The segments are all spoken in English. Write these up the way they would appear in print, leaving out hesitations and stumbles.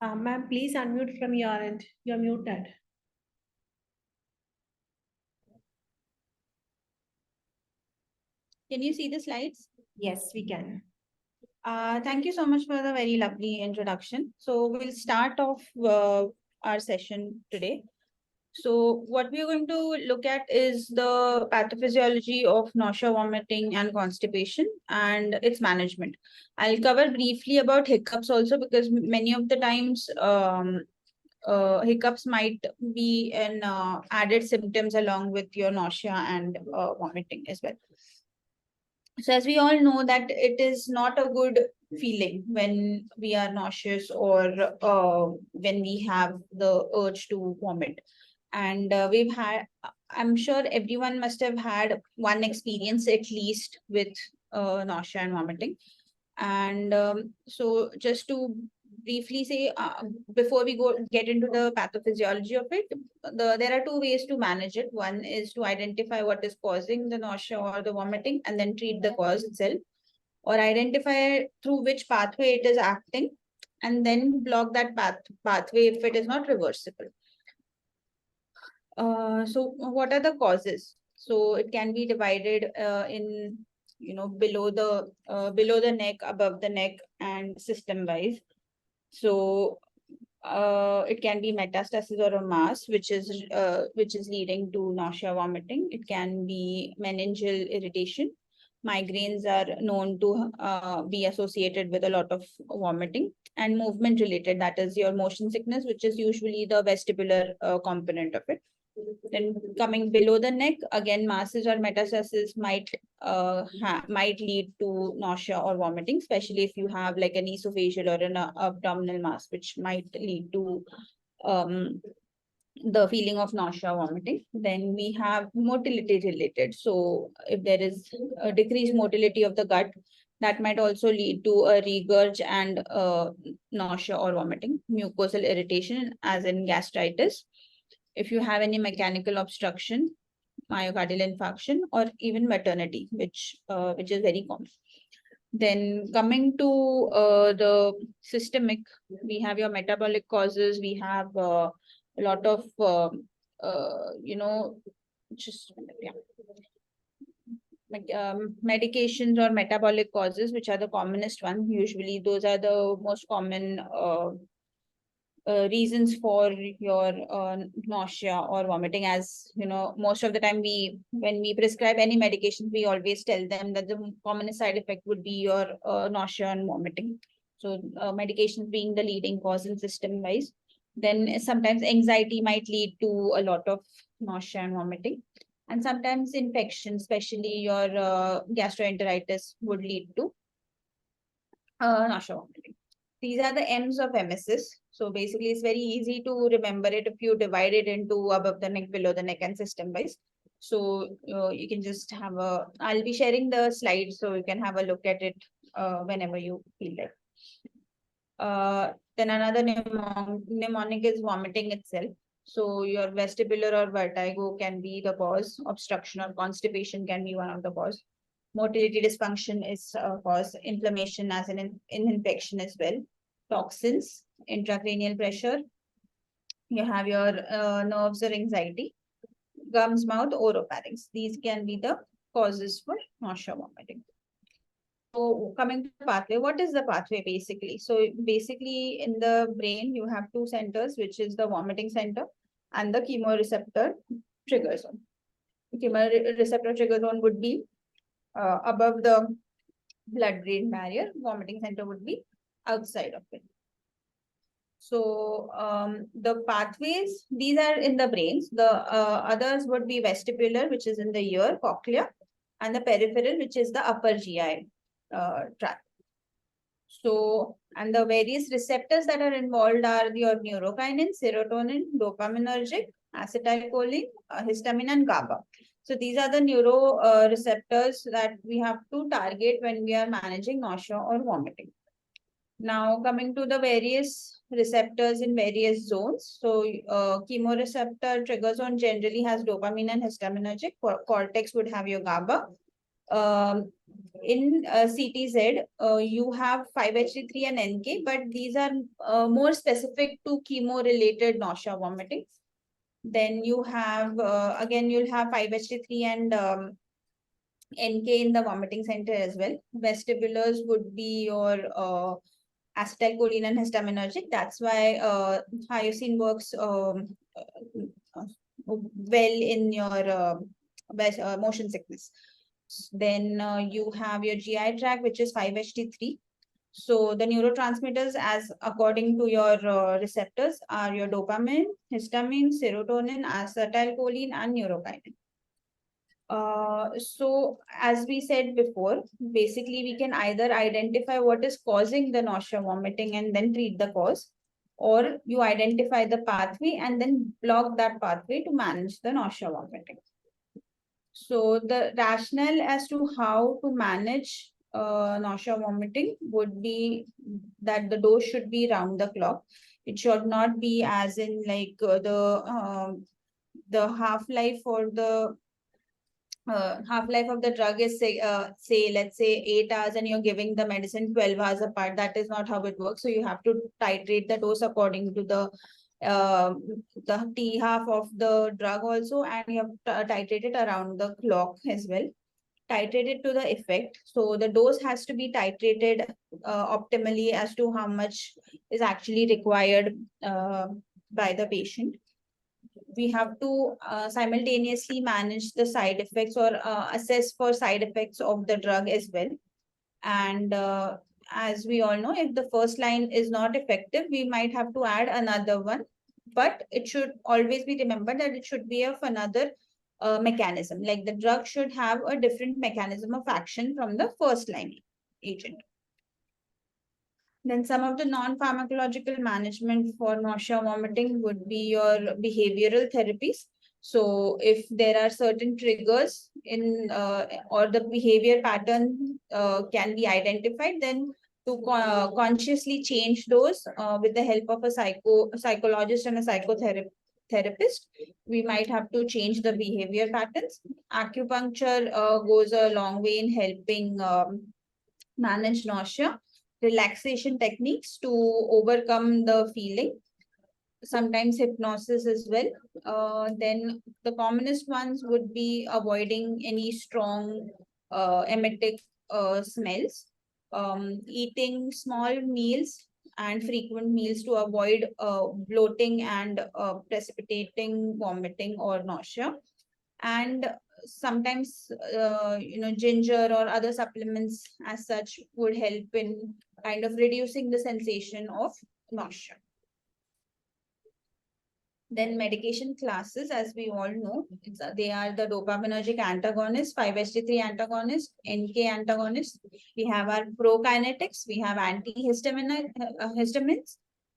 Ma'am, please unmute from your end. You're muted. Can you see the slides? Yes, we can. Thank you so much for the very lovely introduction. So we'll start off our session today. So what we're going to look at is the pathophysiology of nausea, vomiting, and constipation and its management. I'll cover briefly about hiccups also because many of the times hiccups might be an added symptoms along with your nausea and vomiting as well. So as we all know that it is not a good feeling when we are nauseous or when we have the urge to vomit. And I'm sure everyone must have had one experience at least with nausea and vomiting. And so just to briefly say, before we get into the pathophysiology of it, there are two ways to manage it. One is to identify what is causing the nausea or the vomiting and then treat the cause itself, or identify through which pathway it is acting and then block that pathway if it is not reversible. So what are the causes? So it can be divided in below the neck, above the neck, and system wise. So it can be metastasis or a mass, which is leading to nausea, vomiting. It can be meningeal irritation. Migraines are known to be associated with a lot of vomiting, and movement related. That is your motion sickness, which is usually the vestibular component of it. Then coming below the neck, again, masses or metastasis might lead to nausea or vomiting, especially if you have like an esophageal or an abdominal mass, which might lead to the feeling of nausea, vomiting. Then we have motility related. So if there is a decreased motility of the gut, that might also lead to a regurg and nausea or vomiting. Mucosal irritation, as in gastritis. If you have any mechanical obstruction, myocardial infarction, or even maternity, which is very common. Then coming to the systemic, we have your metabolic causes. We have a lot of just yeah, medications or metabolic causes, which are the commonest one. Usually, those are the most common reasons for your nausea or vomiting. As you know, most of the time when we prescribe any medication, we always tell them that the commonest side effect would be your nausea and vomiting. So medications being the leading cause in system wise. Then sometimes anxiety might lead to a lot of nausea and vomiting. And sometimes infection, especially your gastroenteritis, would lead to nausea, vomiting. These are the M's of emesis. So basically, it's very easy to remember it if you divide it into above the neck, below the neck, and system wise. So you can just have I'll be sharing the slides so you can have a look at it whenever you feel like. Then another mnemonic is vomiting itself. So your vestibular or vertigo can be the cause. Obstruction or constipation can be one of the cause. Motility dysfunction is cause. Inflammation as in infection as well. Toxins, intracranial pressure. You have your nerves or anxiety. Gums, mouth, oropharynx. These can be the causes for nausea, vomiting. So coming to the pathway, what is the pathway basically? So basically in the brain, you have two centers, which is the vomiting center and the chemoreceptor trigger zone. Chemoreceptor trigger zone would be above the blood-brain barrier. Vomiting center would be outside of it. So the pathways, these are in the brains. The others would be vestibular, which is in the ear, cochlea, and the peripheral, which is the upper GI tract. So, and the various receptors that are involved are your neurokinin, serotonin, dopaminergic, acetylcholine, histamine, and GABA. So these are the neuro receptors that we have to target when we are managing nausea or vomiting. Now coming to the various receptors in various zones. So chemoreceptor trigger zone generally has dopamine and histaminergic. Cortex would have your GABA. in CTZ, you have 5-HT3 and NK, but these are more specific to chemo-related nausea, vomiting. Then you have, again, you'll have 5-HT3 and NK in the vomiting center as well. Vestibulars would be your acetylcholine and histaminergic. That's why hyoscine works well in your motion sickness. Then you have your GI tract, which is 5-HT3. So the neurotransmitters, as according to your receptors, are your dopamine, histamine, serotonin, acetylcholine, and neurokinin. So as we said before, basically we can either identify what is causing the nausea, vomiting, and then treat the cause, or you identify the pathway and then block that pathway to manage the nausea, vomiting. So the rationale as to how to manage nausea, vomiting would be that the dose should be round the clock. It should not be as in like the half-life or the half-life of the drug is say let's say 8 hours and you're giving the medicine 12 hours apart. That is not how it works. So you have to titrate the dose according to the T half of the drug also, and you have to titrate it around the clock as well. Titrate it to the effect. So the dose has to be titrated optimally as to how much is actually required by the patient. We have to simultaneously manage the side effects or assess for side effects of the drug as well. And as we all know, if the first line is not effective, we might have to add another one. But it should always be remembered that it should be of another mechanism. Like the drug should have a different mechanism of action from the first line agent. Then some of the non-pharmacological management for nausea, vomiting would be your behavioral therapies. So if there are certain triggers in or the behavior pattern can be identified, then to consciously change those with the help of a psychologist and a psychotherapist, we might have to change the behavior patterns. Acupuncture goes a long way in helping manage nausea. Relaxation techniques to overcome the feeling, sometimes hypnosis as well. Then the commonest ones would be avoiding any strong emetic smells, eating small meals and frequent meals to avoid bloating and precipitating vomiting or nausea. And sometimes ginger or other supplements as such would help in kind of reducing the sensation of nausea. Then medication classes, as we all know, they are the dopaminergic antagonists, 5-HT3 antagonists, NK antagonists. We have our prokinetics, we have antihistamines,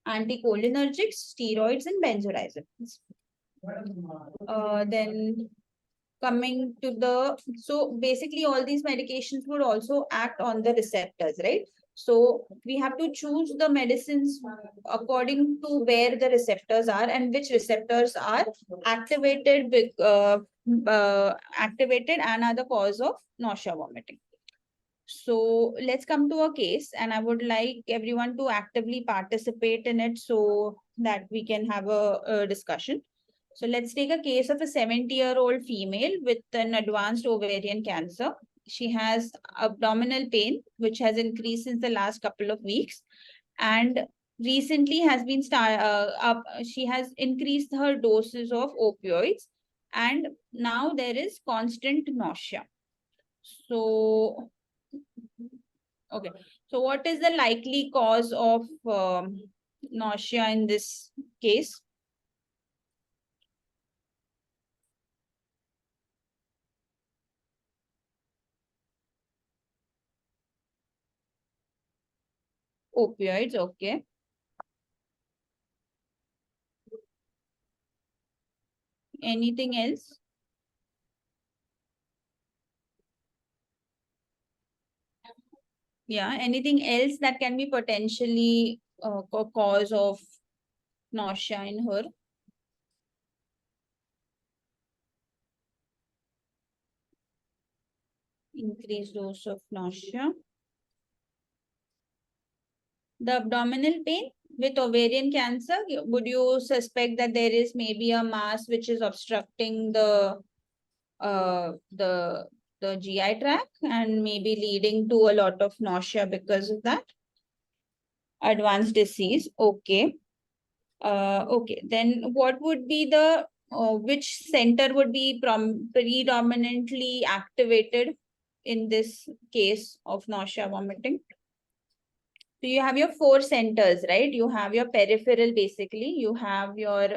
anticholinergics, steroids, and benzodiazepines. Then coming to the, so basically all these medications would also act on the receptors, right? So we have to choose the medicines according to where the receptors are and which receptors are activated activated and are the cause of nausea, vomiting. So let's come to a case, and I would like everyone to actively participate in it so that we can have a discussion. So let's take a case of a 70-year-old female with an advanced ovarian cancer. She has abdominal pain, which has increased since the last couple of weeks. And recently has been she has increased her doses of opioids. And now there is constant nausea. So, okay. So what is the likely cause of nausea in this case? Opioids, okay. Anything else? Yeah, anything else that can be potentially cause of nausea in her? increased dose of nausea. The abdominal pain with ovarian cancer, would you suspect that there is maybe a mass which is obstructing uh, the the GI tract and maybe leading to a lot of nausea because of that? Advanced disease. Okay. Okay. Then what would be the which center would be predominantly activated in this case of nausea vomiting? So you have your four centers, right? You have your peripheral, basically. You have your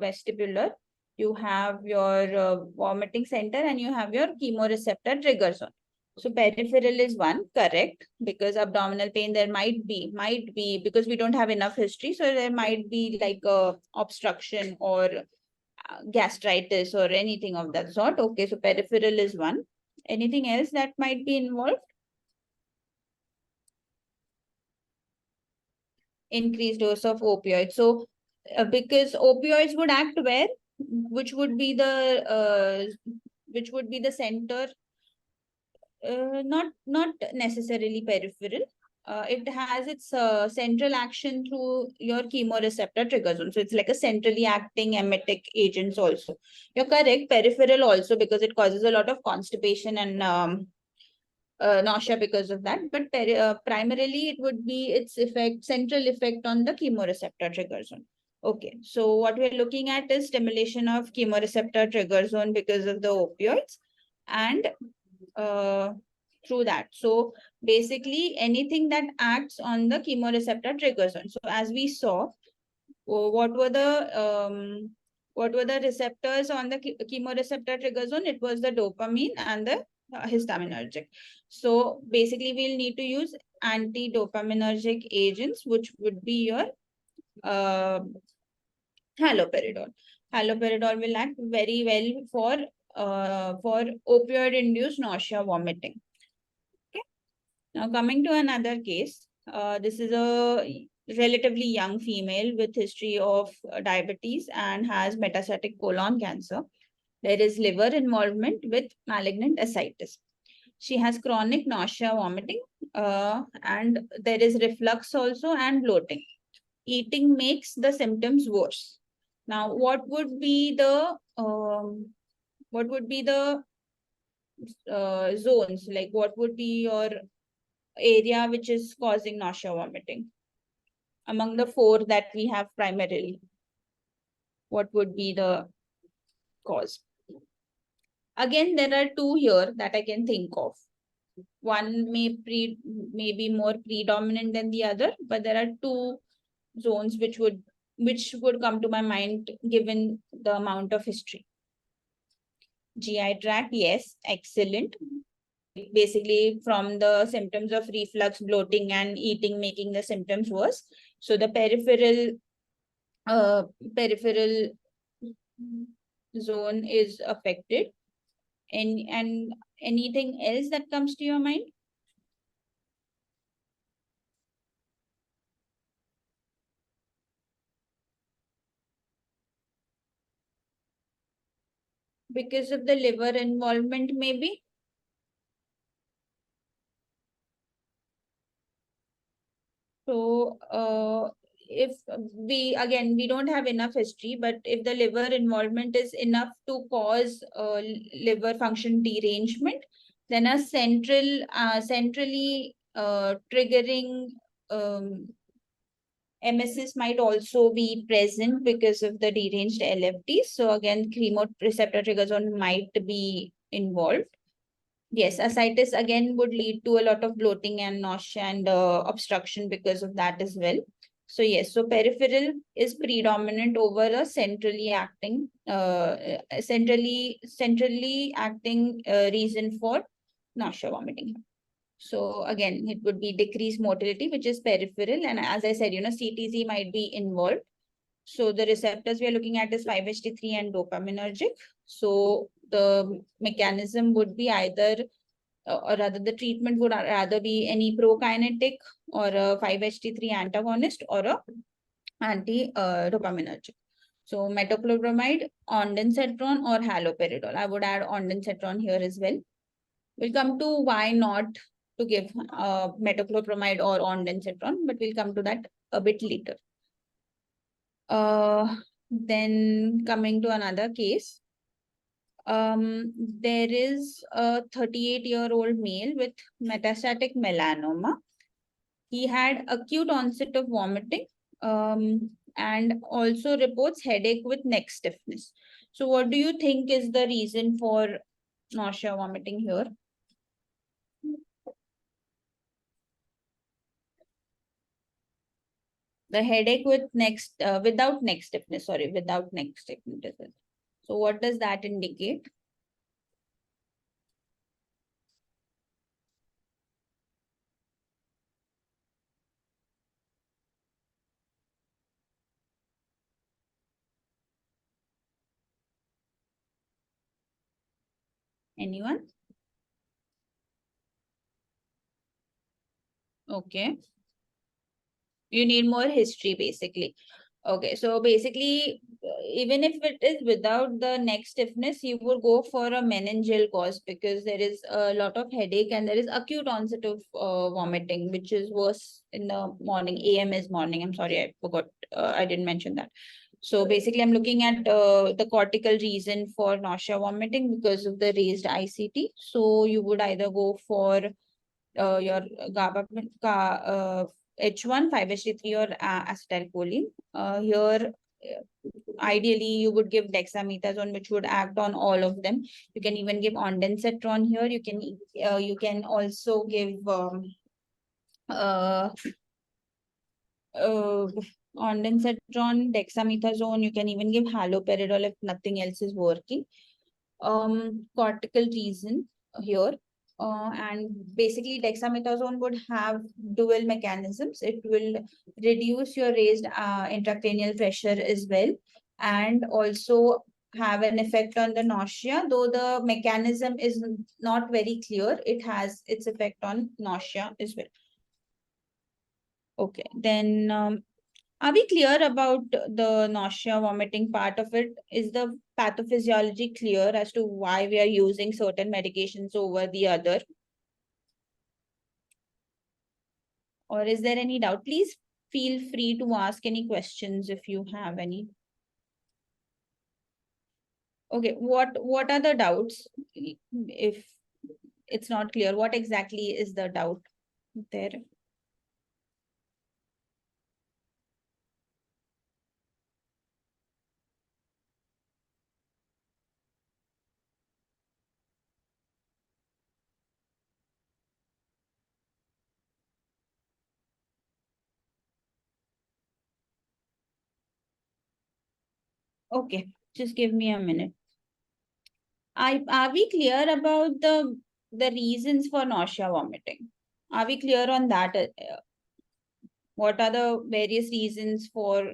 vestibular. You have your vomiting center, and you have your chemoreceptor trigger zone. So peripheral is one, correct? Because abdominal pain there might be because we don't have enough history. So there might be like a obstruction or gastritis or anything of that sort. Okay, so peripheral is one. Anything else that might be involved? Increased dose of opioids. So because opioids would act where, which would be the center, not necessarily peripheral. It has its central action through your chemoreceptor trigger zone. So it's like a centrally acting emetic agents also. You're correct, peripheral also, because it causes a lot of constipation and nausea because of that, but primarily it would be its central effect on the chemoreceptor trigger zone. Okay, so what we're looking at is stimulation of chemoreceptor trigger zone because of the opioids and through that. So basically anything that acts on the chemoreceptor trigger zone. So as we saw, what were the receptors on the chemoreceptor trigger zone? It was the dopamine and the histaminergic. So basically we'll need to use anti-dopaminergic agents, which would be your haloperidol. Haloperidol will act very well for opioid-induced nausea vomiting. Okay. Now coming to another case, this is a relatively young female with history of diabetes and has metastatic colon cancer. There is liver involvement with malignant ascites. She has chronic nausea, vomiting, and there is reflux also and bloating. Eating makes the symptoms worse. Now, what would be the zones? Like, what would be your area which is causing nausea, vomiting? Among the four that we have primarily, what would be the cause? Again, there are two here that I can think of. One may be more predominant than the other, but there are two zones which would come to my mind given the amount of history. GI tract, yes, excellent. Basically, from the symptoms of reflux, bloating, and eating making the symptoms worse. So the peripheral zone is affected. And anything else that comes to your mind? Because of the liver involvement, maybe? So, if we don't have enough history, but if the liver involvement is enough to cause liver function derangement, then a centrally triggering emesis might also be present because of the deranged LFT. So again, chemoreceptor trigger zone might be involved. Yes, ascites again would lead to a lot of bloating and nausea and obstruction because of that as well. So yes, so peripheral is predominant over a centrally acting reason for nausea vomiting. So again, it would be decreased motility, which is peripheral. And as I said, CTZ might be involved. So the receptors we are looking at is 5-HT3 and dopaminergic. So the mechanism would be either, or rather the treatment would rather be any prokinetic or a 5-HT3 antagonist or a anti-dopaminergic. So metoclopramide, ondansetron or haloperidol. I would add ondansetron here as well. We'll come to why not to give metoclopramide or ondansetron, but we'll come to that a bit later. Then coming to another case, there is a 38-year-old male with metastatic melanoma. He had acute onset of vomiting and also reports headache with neck stiffness. So what do you think is the reason for nausea, vomiting here? The headache with without neck stiffness, sorry, without neck stiffness. So what does that indicate? Anyone? Okay. You need more history, basically. Okay, so basically, even if it is without the neck stiffness, you would go for a meningeal cause because there is a lot of headache and there is acute onset of vomiting, which is worse in the morning. AM is morning. I'm sorry, I forgot. I didn't mention that. So basically, I'm looking at the cortical reason for nausea, vomiting because of the raised ICT. So you would either go for your GABA, H1, 5-HT3 or acetylcholine. Here, ideally, you would give dexamethasone, which would act on all of them. You can even give ondansetron here. You can also give ondansetron, dexamethasone. You can even give haloperidol if nothing else is working. Cortical reason here. And basically dexamethasone would have dual mechanisms. It will reduce your raised intracranial pressure as well, and also have an effect on the nausea, though the mechanism is not very clear. It has its effect on nausea as well. Okay, then are we clear about the nausea, vomiting part of it? Is the pathophysiology clear as to why we are using certain medications over the other? Or is there any doubt? Please feel free to ask any questions if you have any. Okay, what are the doubts? If it's not clear, what exactly is the doubt there? Okay, just give me a minute. Are we clear about the reasons for nausea, vomiting? Are we clear on that? What are the various reasons for,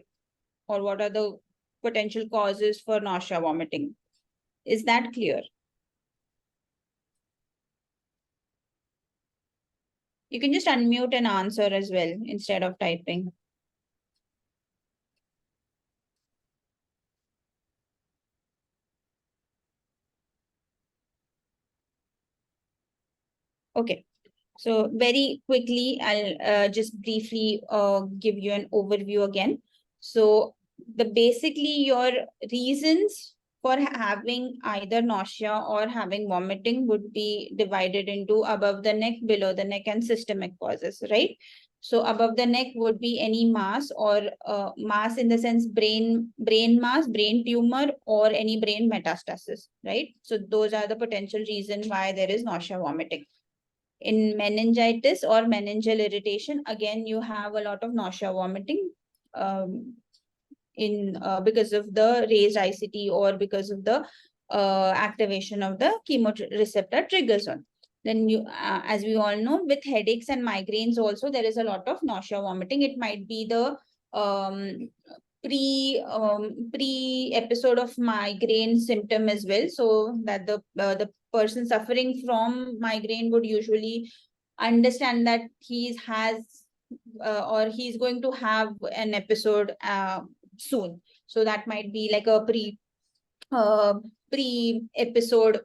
or what are the potential causes for nausea, vomiting? Is that clear? You can just unmute and answer as well instead of typing. Okay. So very quickly, I'll just briefly give you an overview again. So basically your reasons for having either nausea or having vomiting would be divided into above the neck, below the neck, and systemic causes, right? So above the neck would be any mass or mass in the sense brain mass, brain tumor, or any brain metastasis, right? So those are the potential reason why there is nausea, vomiting. In meningitis or meningeal irritation, again, you have a lot of nausea, vomiting because of the raised ICT or because of the activation of the chemoreceptor trigger zone. Then as we all know, with headaches and migraines also, there is a lot of nausea, vomiting. It might be the pre episode of migraine symptom as well, so that the person suffering from migraine would usually understand that he has or he's going to have an episode soon. So that might be like a pre episode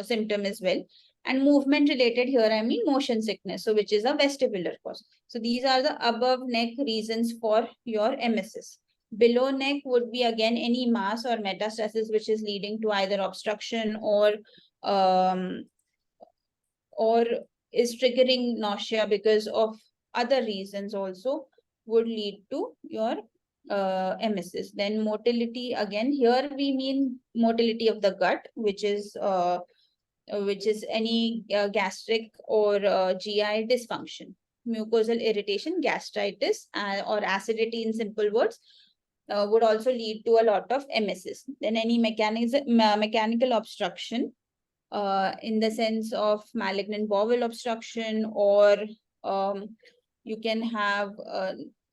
symptom as well. And movement related here, I mean motion sickness, so which is a vestibular cause. So these are the above neck reasons for your emesis. Below neck would be again any mass or metastasis which is leading to either obstruction um, or is triggering nausea because of other reasons also would lead to your emesis. Then motility, again here we mean motility of the gut, which is any gastric or GI dysfunction, mucosal irritation, gastritis, or acidity in simple words, would also lead to a lot of emesis. Then any mechanical obstruction, in the sense of malignant bowel obstruction, or you can have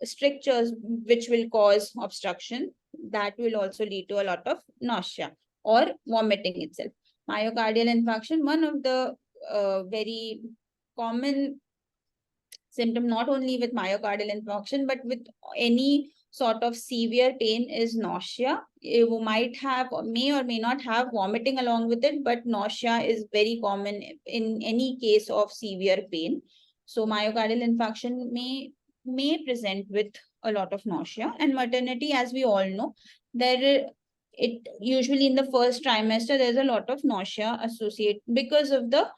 strictures which will cause obstruction, that will also lead to a lot of nausea or vomiting itself. Myocardial infarction, one of the very common symptom, not only with myocardial infarction, but with any sort of severe pain, is nausea. You might have, may or may not have vomiting along with it, but nausea is very common in any case of severe pain. So myocardial infarction may present with a lot of nausea. And maternity, as we all know, it usually in the first trimester, there's a lot of nausea associated because of the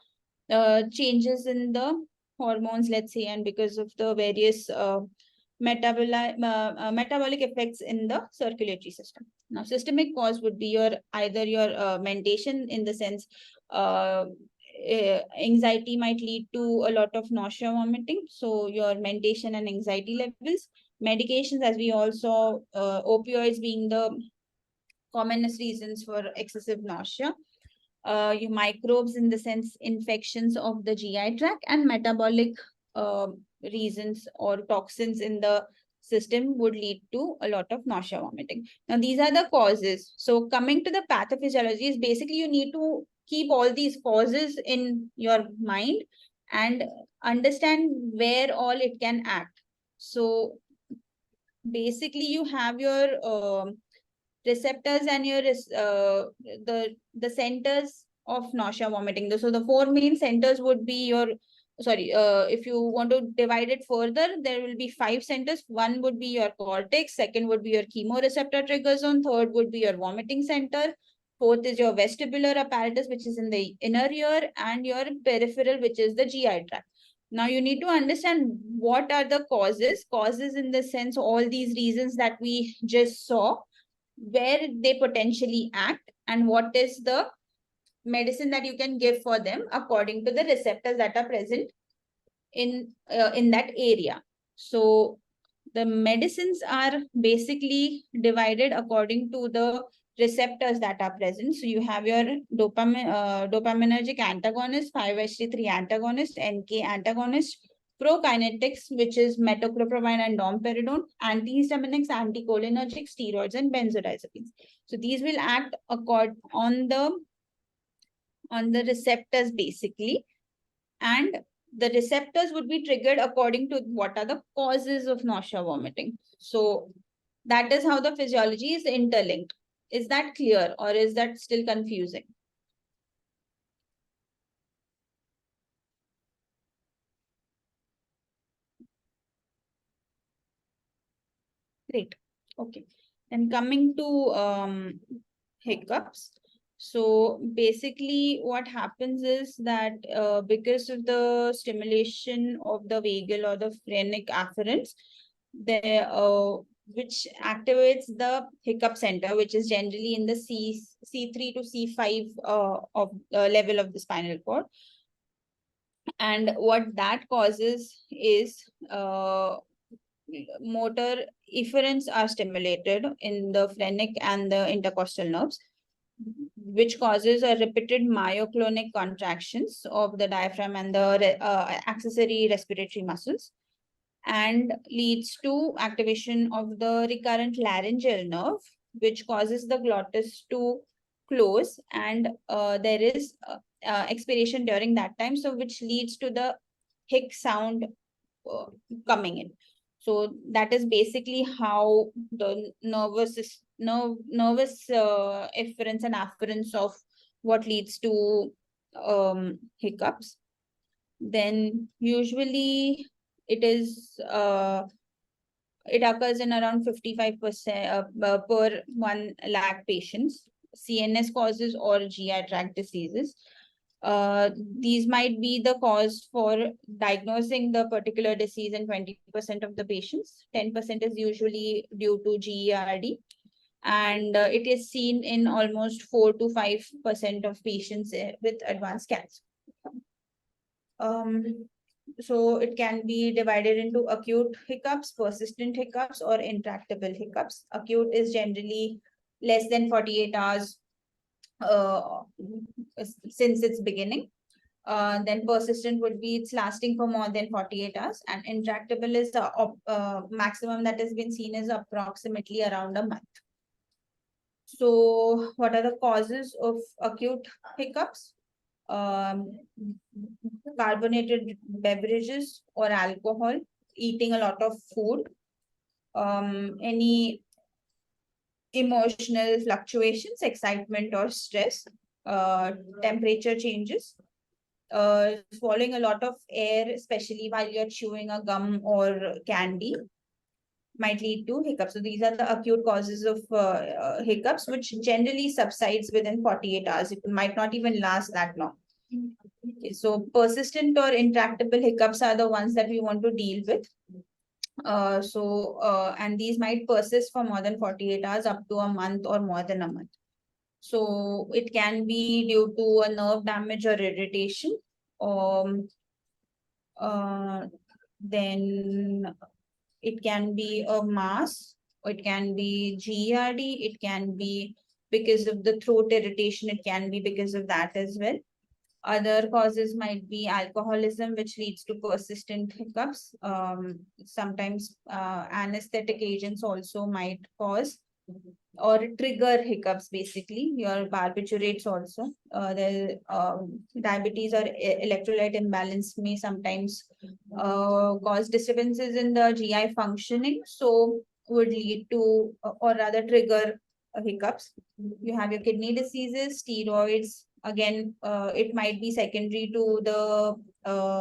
changes in the hormones, let's say, and because of the various metabolic effects in the circulatory system. Now, systemic cause would be either your mentation, in the sense anxiety might lead to a lot of nausea, vomiting. So your mentation and anxiety levels. Medications, as we all saw, opioids being the commonest reasons for excessive nausea. Your microbes, in the sense infections of the GI tract, and metabolic reasons or toxins in the system would lead to a lot of nausea, vomiting. Now, these are the causes. So coming to the pathophysiology, is basically you need to keep all these causes in your mind and understand where all it can act. So basically you have your receptors and your the centers of nausea, vomiting. So the four main centers would be your, sorry, if you want to divide it further, there will be 5 centers. One would be your cortex, second would be your chemoreceptor trigger zone, third would be your vomiting center, fourth is your vestibular apparatus, which is in the inner ear, and your peripheral, which is the GI tract. Now you need to understand what are the causes in the sense, all these reasons that we just saw, where they potentially act, and what is the medicine that you can give for them according to the receptors that are present in that area. So the medicines are basically divided according to the receptors that are present. So you have your dopaminergic antagonist, 5-HT3 antagonist, NK antagonist, prokinetics, which is metoclopramide and domperidone, antihistaminics, anticholinergic, steroids, and benzodiazepines. So these will act on the receptors basically, and the receptors would be triggered according to what are the causes of nausea, vomiting. So that is how the physiology is interlinked. Is that clear, or is that still confusing? Great. Okay. And coming to hiccups. So basically what happens is that because of the stimulation of the vagal or the phrenic afferents, which activates the hiccup center, which is generally in the C3 to C5 of level of the spinal cord. And what that causes is motor efferents are stimulated in the phrenic and the intercostal nerves, which causes a repeated myoclonic contractions of the diaphragm and the accessory respiratory muscles, and leads to activation of the recurrent laryngeal nerve, which causes the glottis to close, and there is expiration during that time, so which leads to the hic sound coming in. So that is basically how the nervous efferents and afferents of what leads to hiccups. Then usually it is it occurs in around 55% per 1 lakh patients. CNS causes or GI tract diseases. These might be the cause for diagnosing the particular disease in 20% of the patients. 10% is usually due to GERD, and it is seen in almost 4 to 5% of patients with advanced cancer. So it can be divided into acute hiccups, persistent hiccups, or intractable hiccups. Acute is generally less than 48 hours since its beginning. Then persistent would be it's lasting for more than 48 hours, and intractable is the maximum that has been seen is approximately around a month. So what are the causes of acute hiccups? Carbonated beverages or alcohol, eating a lot of food, any emotional fluctuations, excitement or stress, temperature changes, swallowing a lot of air, especially while you're chewing a gum or candy, might lead to hiccups. So these are the acute causes of hiccups, which generally subsides within 48 hours. It might not even last that long. Okay, so persistent or intractable hiccups are the ones that we want to deal with. And these might persist for more than 48 hours, up to a month or more than a month. So it can be due to a nerve damage or irritation. Then it can be a mass, it can be GERD, it can be because of the throat irritation, it can be because of that as well. Other causes might be alcoholism, which leads to persistent hiccups. Sometimes anesthetic agents also might cause or trigger hiccups, basically. Your barbiturates also. Diabetes or electrolyte imbalance may sometimes cause disturbances in the GI functioning, so would lead to or rather trigger hiccups. You have your kidney diseases, steroids. Again, it might be secondary to the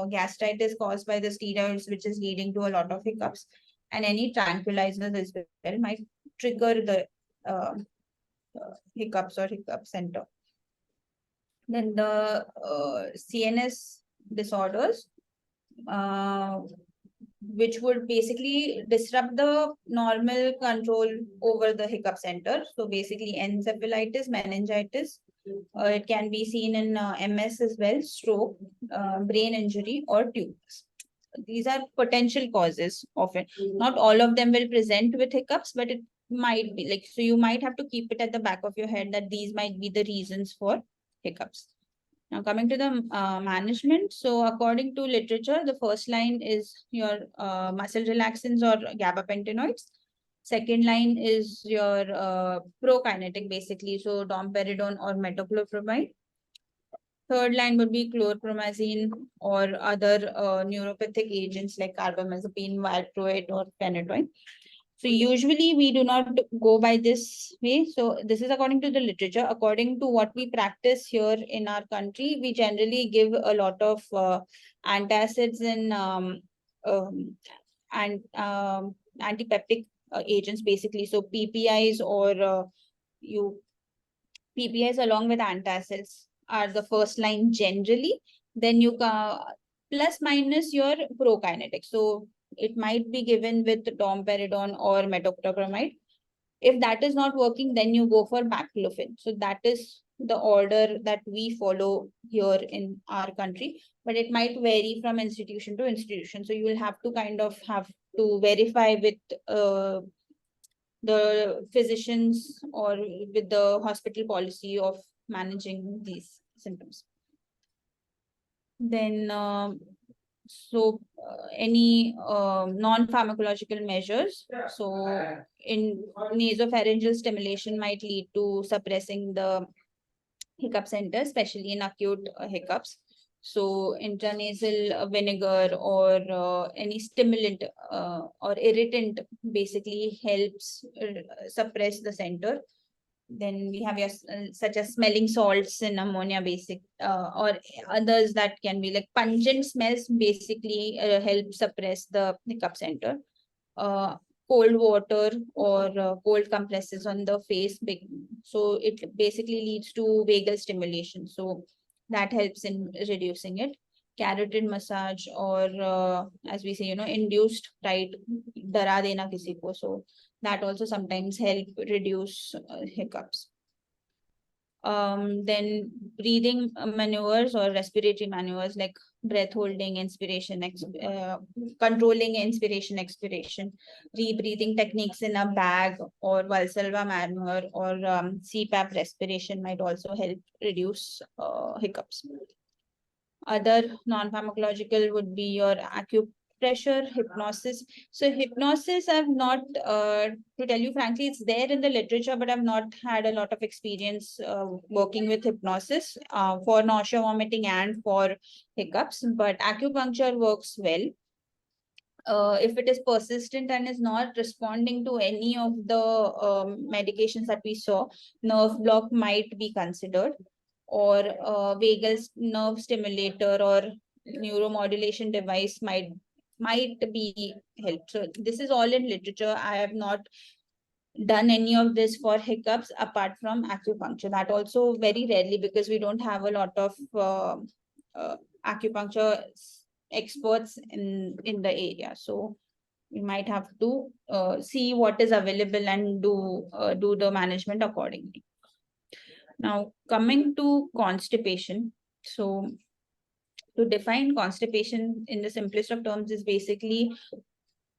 gastritis caused by the steroids, which is leading to a lot of hiccups. And any tranquilizers as well might trigger the hiccups or hiccup center. Then the CNS disorders, which would basically disrupt the normal control over the hiccup center. So basically encephalitis, meningitis. It can be seen in MS as well, stroke, brain injury, or tumors. These are potential causes of it. Not all of them will present with hiccups, but it might be like, so you might have to keep it at the back of your head that these might be the reasons for hiccups. Now coming to the management. So according to literature, the first line is your muscle relaxants or gabapentinoids. Second line is your prokinetic, basically. So domperidone or metoclopramide. Third line would be chlorpromazine or other neuropathic agents like carbamazepine, valproate, or phenytoin. So usually we do not go by this way. So this is according to the literature. According to what we practice here in our country, we generally give a lot of antacids and antipeptic agents, basically. So PPIs or PPIs along with antacids are the first line generally. Then you plus minus your prokinetic. So it might be given with domperidone or metoclopramide. If that is not working, then you go for baclofen. So that is the order that we follow here in our country, but it might vary from institution to institution. So you will have to kind of have to verify with the physicians or with the hospital policy of managing these symptoms. Then any non-pharmacological measures. So in nasopharyngeal stimulation might lead to suppressing the hiccup center, especially in acute hiccups. So intranasal vinegar or any stimulant or irritant basically helps suppress the center. Then we have your such as smelling salts in ammonia basic or others that can be like pungent smells basically help suppress the hiccup center. Uh, Cold water or cold compresses on the face so it basically leads to vagal stimulation, so that helps in reducing it. Carotid massage or as we say, induced right dara dena kisi ko, so that also sometimes help reduce hiccups. Then breathing maneuvers or respiratory maneuvers like breath holding, inspiration, controlling inspiration, expiration, rebreathing techniques in a bag or Valsalva maneuver or CPAP respiration might also help reduce hiccups. Other non-pharmacological would be your acupressure, hypnosis. So hypnosis, I've not, to tell you frankly, it's there in the literature, but I've not had a lot of experience working with hypnosis for nausea, vomiting, and for hiccups. But acupuncture works well. If it is persistent and is not responding to any of the medications that we saw, nerve block might be considered, or vagal nerve stimulator or neuromodulation device might be helped. So this is all in literature. I have not done any of this for hiccups apart from acupuncture. That also very rarely, because we don't have a lot of acupuncture experts in the area. So we might have to see what is available and do the management accordingly. Now, coming to constipation. So to define constipation in the simplest of terms is basically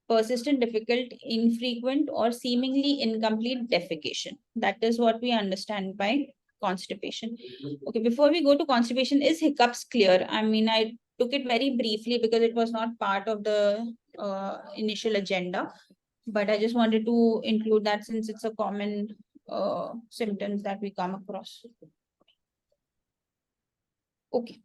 persistent, difficult, infrequent, or seemingly incomplete defecation. That is what we understand by constipation. Okay, before we go to constipation, is hiccups clear? I mean, I took it very briefly because it was not part of the initial agenda, but I just wanted to include that since it's a common symptoms that we come across. Okay.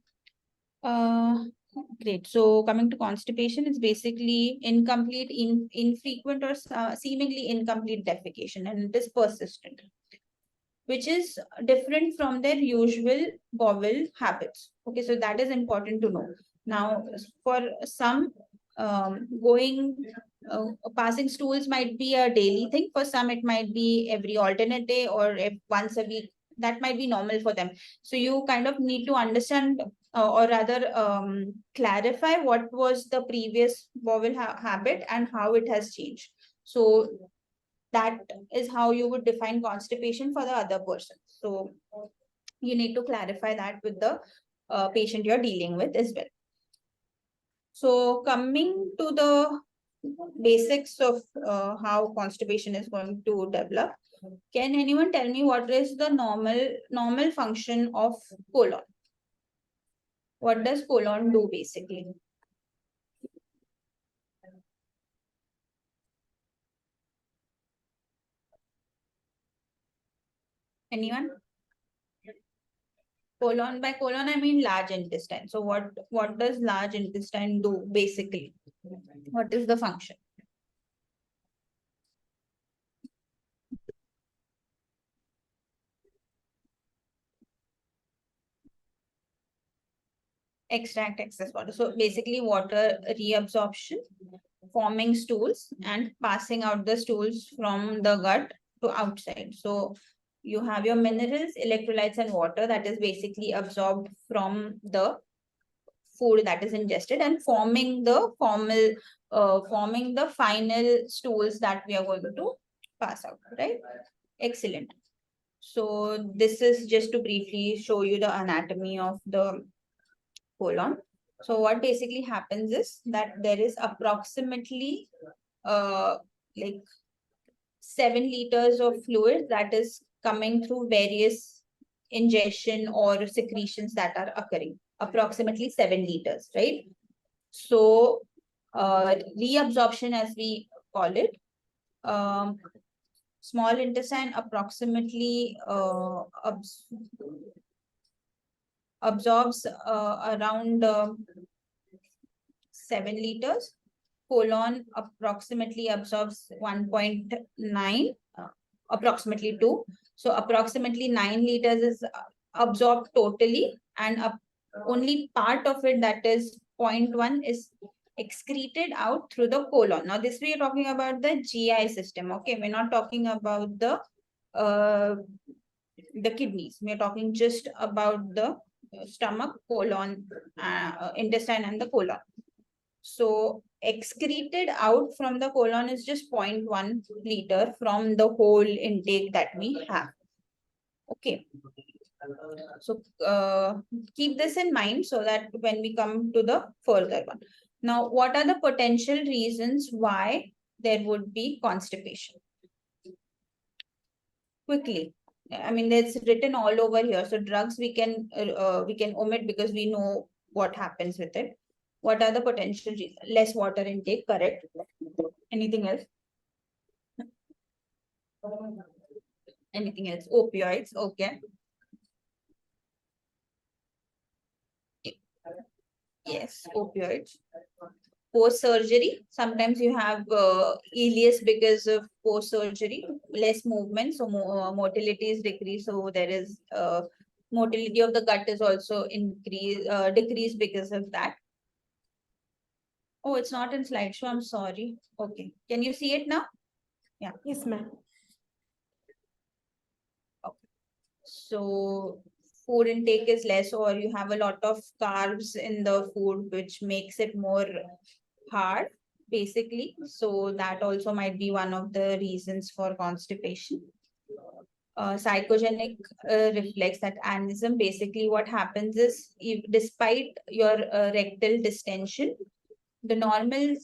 Great. So coming to constipation, it's basically incomplete, infrequent, or seemingly incomplete defecation, and it is persistent, which is different from their usual bowel habits. Okay, so that is important to know. Now, for some, passing stools might be a daily thing. For some, it might be every alternate day or if once a week. That might be normal for them. So you kind of need to understand or rather clarify what was the previous bowel habit and how it has changed. So that is how you would define constipation for the other person. So you need to clarify that with the patient you're dealing with as well. So coming to the basics of how constipation is going to develop, can anyone tell me what is the normal function of colon? What does colon do basically? Anyone? Colon, by colon I mean large intestine. So what does large intestine do basically? What is the function? Extract excess water. So basically water reabsorption, forming stools and passing out the stools from the gut to outside. So you have your minerals, electrolytes, and water that is basically absorbed from the food that is ingested and forming the final stools that we are going to pass out, right? Excellent. So this is just to briefly show you the anatomy of the colon. So what basically happens is that there is approximately like 7 liters of fluid that is coming through various ingestion or secretions that are occurring. Approximately 7 liters, right? So reabsorption, as we call it, small intestine approximately absorbs around 7 liters. Colon approximately absorbs 1.9, approximately 2. So approximately 9 liters is absorbed totally, and only part of it, that is 0.1, is excreted out through the colon. Now this we are talking about the GI system. Okay, we're not talking about the kidneys. We're talking just about the stomach, colon, intestine, and the colon. So excreted out from the colon is just 0.1 liter from the whole intake that we have. Okay. So keep this in mind so that when we come to the further one. Now, what are the potential reasons why there would be constipation? Quickly. I mean, it's written all over here. So drugs we can omit because we know what happens with it. What are the potential reasons? Less water intake, correct. Anything else? Anything else? Opioids, okay. Yes, opioids. Post-surgery, sometimes you have ileus because of post-surgery, less movement, so motility is decreased. So there is motility of the gut is also decreased because of that. Oh, it's not in slideshow. I'm sorry. Okay, can you see it now? Yeah. Yes, ma'am. Okay. So food intake is less, or you have a lot of carbs in the food, which makes it more hard, basically. So that also might be one of the reasons for constipation. Psychogenic reflex, that aneurysm, basically what happens is, if despite your rectal distension, the normal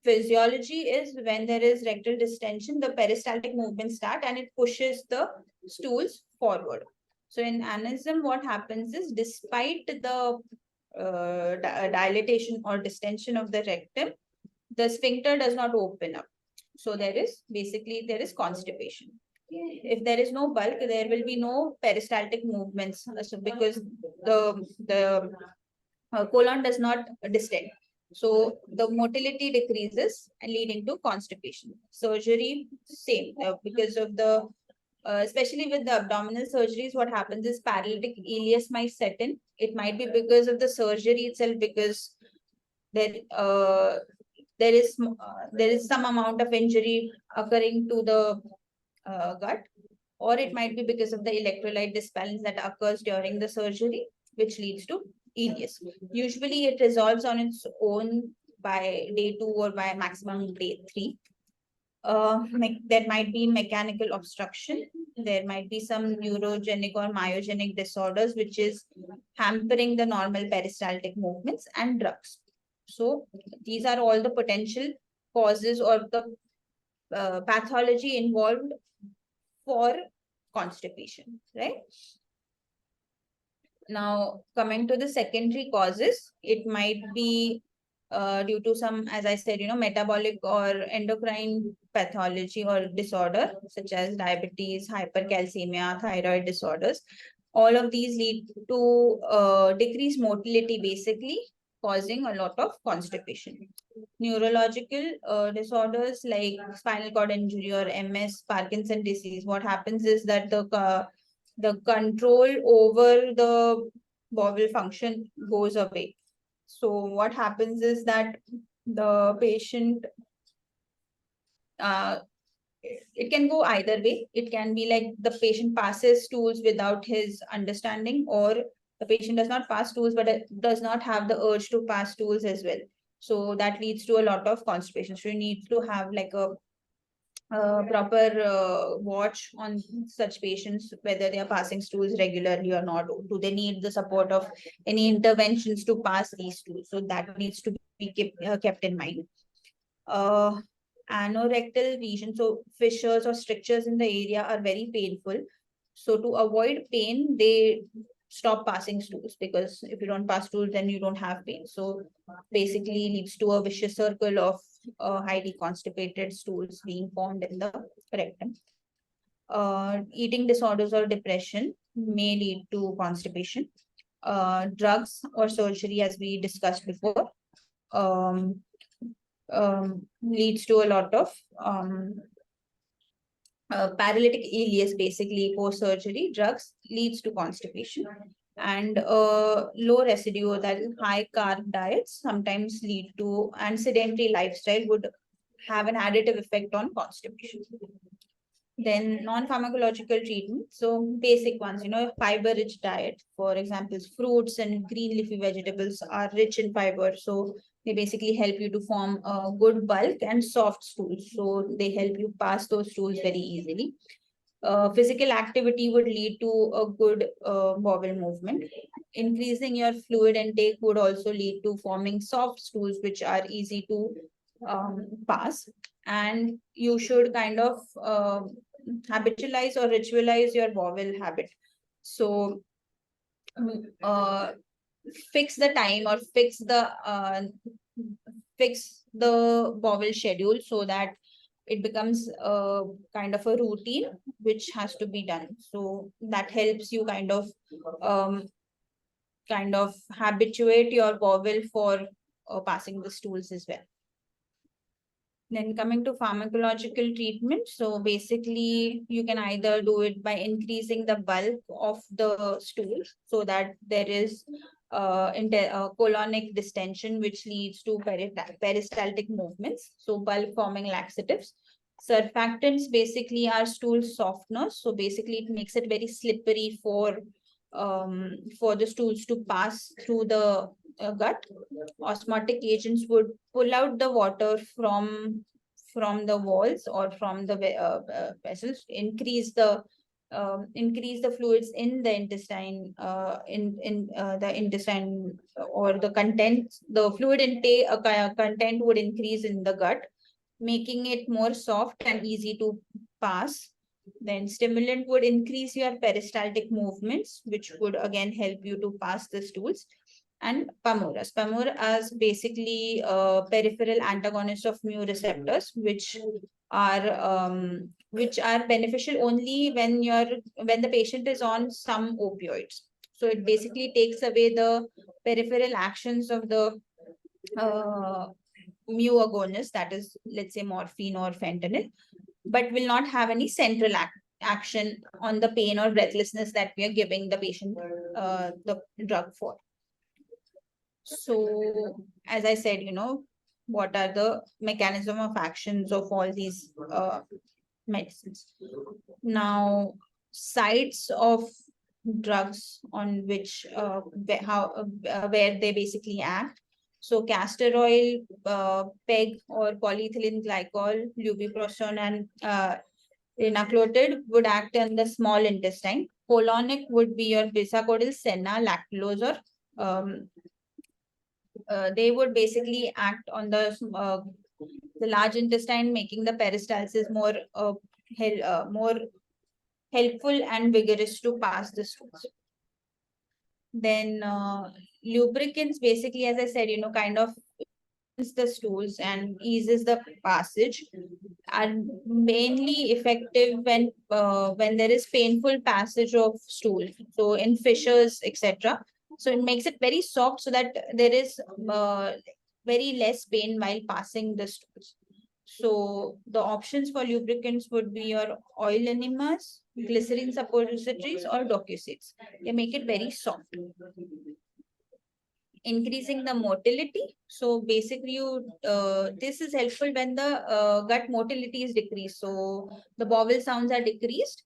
physiology is when there is rectal distension, the peristaltic movements start and it pushes the stools forward. So in aneurysm, what happens is, despite the dilatation or distension of the rectum, the sphincter does not open up. So there is constipation. If there is no bulk, there will be no peristaltic movements. So because the colon does not distend. So the motility decreases, leading to constipation. Surgery, same, because of the especially with the abdominal surgeries, what happens is paralytic ileus might set in. It might be because of the surgery itself, because there there is some amount of injury occurring to the gut, or it might be because of the electrolyte disbalance that occurs during the surgery, which leads to ileus. Usually it resolves on its own by day 2 or by maximum day 3. There might be mechanical obstruction. There might be some neurogenic or myogenic disorders, which is hampering the normal peristaltic movements, and drugs. So these are all the potential causes or the pathology involved for constipation, right? Now, coming to the secondary causes, it might be due to some, as I said, metabolic or endocrine pathology or disorder, such as diabetes, hypercalcemia, thyroid disorders. All of these lead to decreased motility, basically causing a lot of constipation. Neurological disorders like spinal cord injury or MS, Parkinson disease, what happens is that the control over the bowel function goes away. So what happens is that the patient, it can go either way. It can be like the patient passes stools without his understanding, or the patient does not pass stools, but it does not have the urge to pass stools as well. So that leads to a lot of constipation. So you need to have like a proper watch on such patients, whether they are passing stools regularly or not. Do they need the support of any interventions to pass these stools? So that needs to be kept in mind. Anorectal region, so fissures or strictures in the area are very painful. So to avoid pain, they stop passing stools, because if you don't pass stools, then you don't have pain. So basically leads to a vicious circle of highly constipated stools being formed in the rectum. Eating disorders or depression may lead to constipation. Drugs or surgery, as we discussed before, leads to a lot of paralytic ileus, basically post-surgery drugs, leads to constipation. And low residue, that is high carb diets, sometimes lead to, and sedentary lifestyle would have an additive effect on constipation. Then non-pharmacological treatment. So basic ones, fiber-rich diet. For example, fruits and green leafy vegetables are rich in fiber. So they basically help you to form a good bulk and soft stools. So they help you pass those stools very easily. Physical activity would lead to a good bowel movement. Increasing your fluid intake would also lead to forming soft stools, which are easy to pass. And you should kind of habitualize or ritualize your bowel habit. So fix the time or fix the bowel schedule so that it becomes a kind of a routine which has to be done. So that helps you kind of habituate your bowel for passing the stools as well. Then coming to pharmacological treatment. So basically, you can either do it by increasing the bulk of the stool so that there is colonic distension, which leads to peristaltic movements. So bulk forming laxatives. Surfactants basically are stool softeners. So basically, it makes it very slippery for the stools to pass through the gut. Osmotic agents would pull out the water from the walls or from the vessels, increase the fluids in the intestine, the intestine, or the content, the fluid intake content would increase in the gut, making it more soft and easy to pass. Then stimulant would increase your peristaltic movements, which would again help you to pass the stools. And pamoras. Pamoras basically peripheral antagonists of mu receptors, which are beneficial only when the patient is on some opioids. So it basically takes away the peripheral actions of the mu agonist, that is, let's say, morphine or fentanyl, but will not have any central action on the pain or breathlessness that we are giving the patient the drug for. So, as I said, what are the mechanism of actions of all these medicines? Now, sites of drugs on which where they basically act. So castor oil, PEG or polyethylene glycol, lubiprostone, and linaclotide would act in the small intestine. Colonic would be your bisacodyl, senna, lactulose, or they would basically act on the large intestine, making the peristalsis more helpful and vigorous to pass the stools. Then lubricants, basically, as I said, kind of the stools and eases the passage, are mainly effective when there is painful passage of stool. So in fissures, etc. So it makes it very soft so that there is very less pain while passing the stools. So the options for lubricants would be your oil enemas, glycerin suppositories, or docusades. They make it very soft. Increasing the motility. So basically, this is helpful when the gut motility is decreased. So the bowel sounds are decreased.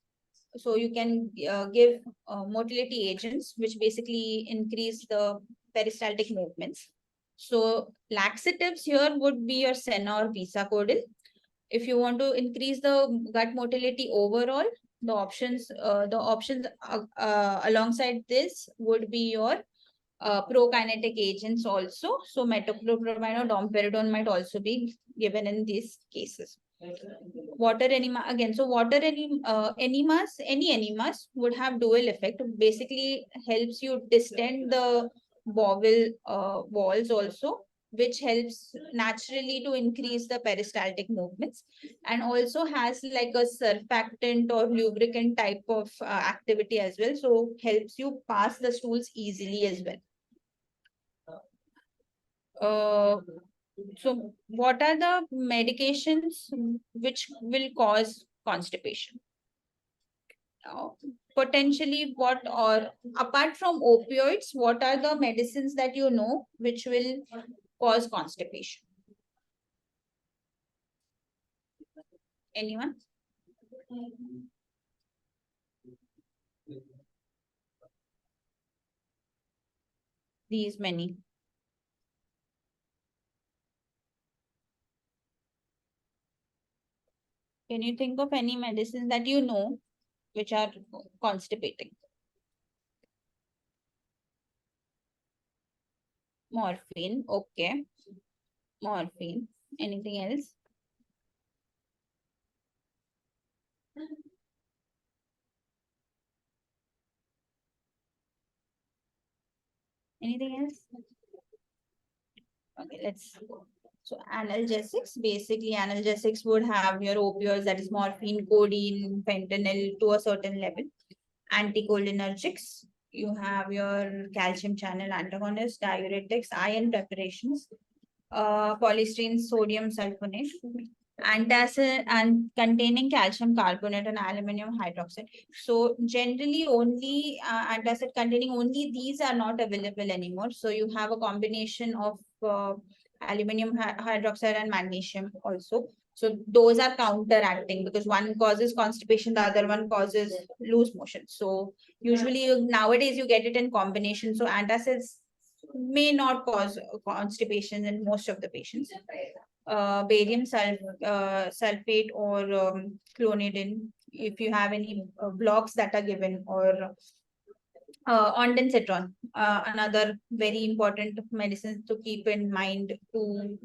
So you can give motility agents, which basically increase the peristaltic movements. So laxatives here would be your senna or bisacodyl. If you want to increase the gut motility overall, the options alongside this would be your prokinetic agents also. So metoclopramide or domperidone might also be given in these cases. Water enema again. So water enemas, any enemas would have dual effect. Basically helps you distend the bowel walls also, which helps naturally to increase the peristaltic movements, and also has like a surfactant or lubricant type of activity as well. So helps you pass the stools easily as well. So what are the medications which will cause constipation. Potentially what, or apart from opioids, what are the medicines that you know which will cause constipation? Anyone? These many. Can you think of any medicines that you know which are constipating? Morphine, okay. Morphine. Anything else? Anything else? Okay, let's. So analgesics, basically analgesics would have your opioids, that is morphine, codeine, fentanyl to a certain level. Anticholinergics, you have your calcium channel antagonists, diuretics, iron preparations, polystyrene sodium sulfonate, antacid and containing calcium carbonate and aluminum hydroxide. So generally only antacid containing only these are not available anymore. So you have a combination of aluminum hydroxide and magnesium also. So those are counteracting because one causes constipation, the other one causes loose motion. So usually nowadays you get it in combination. So antacids may not cause constipation in most of the patients. Barium sulfate or clonidine, if you have any blocks that are given, or ondansetron, another very important medicine to keep in mind to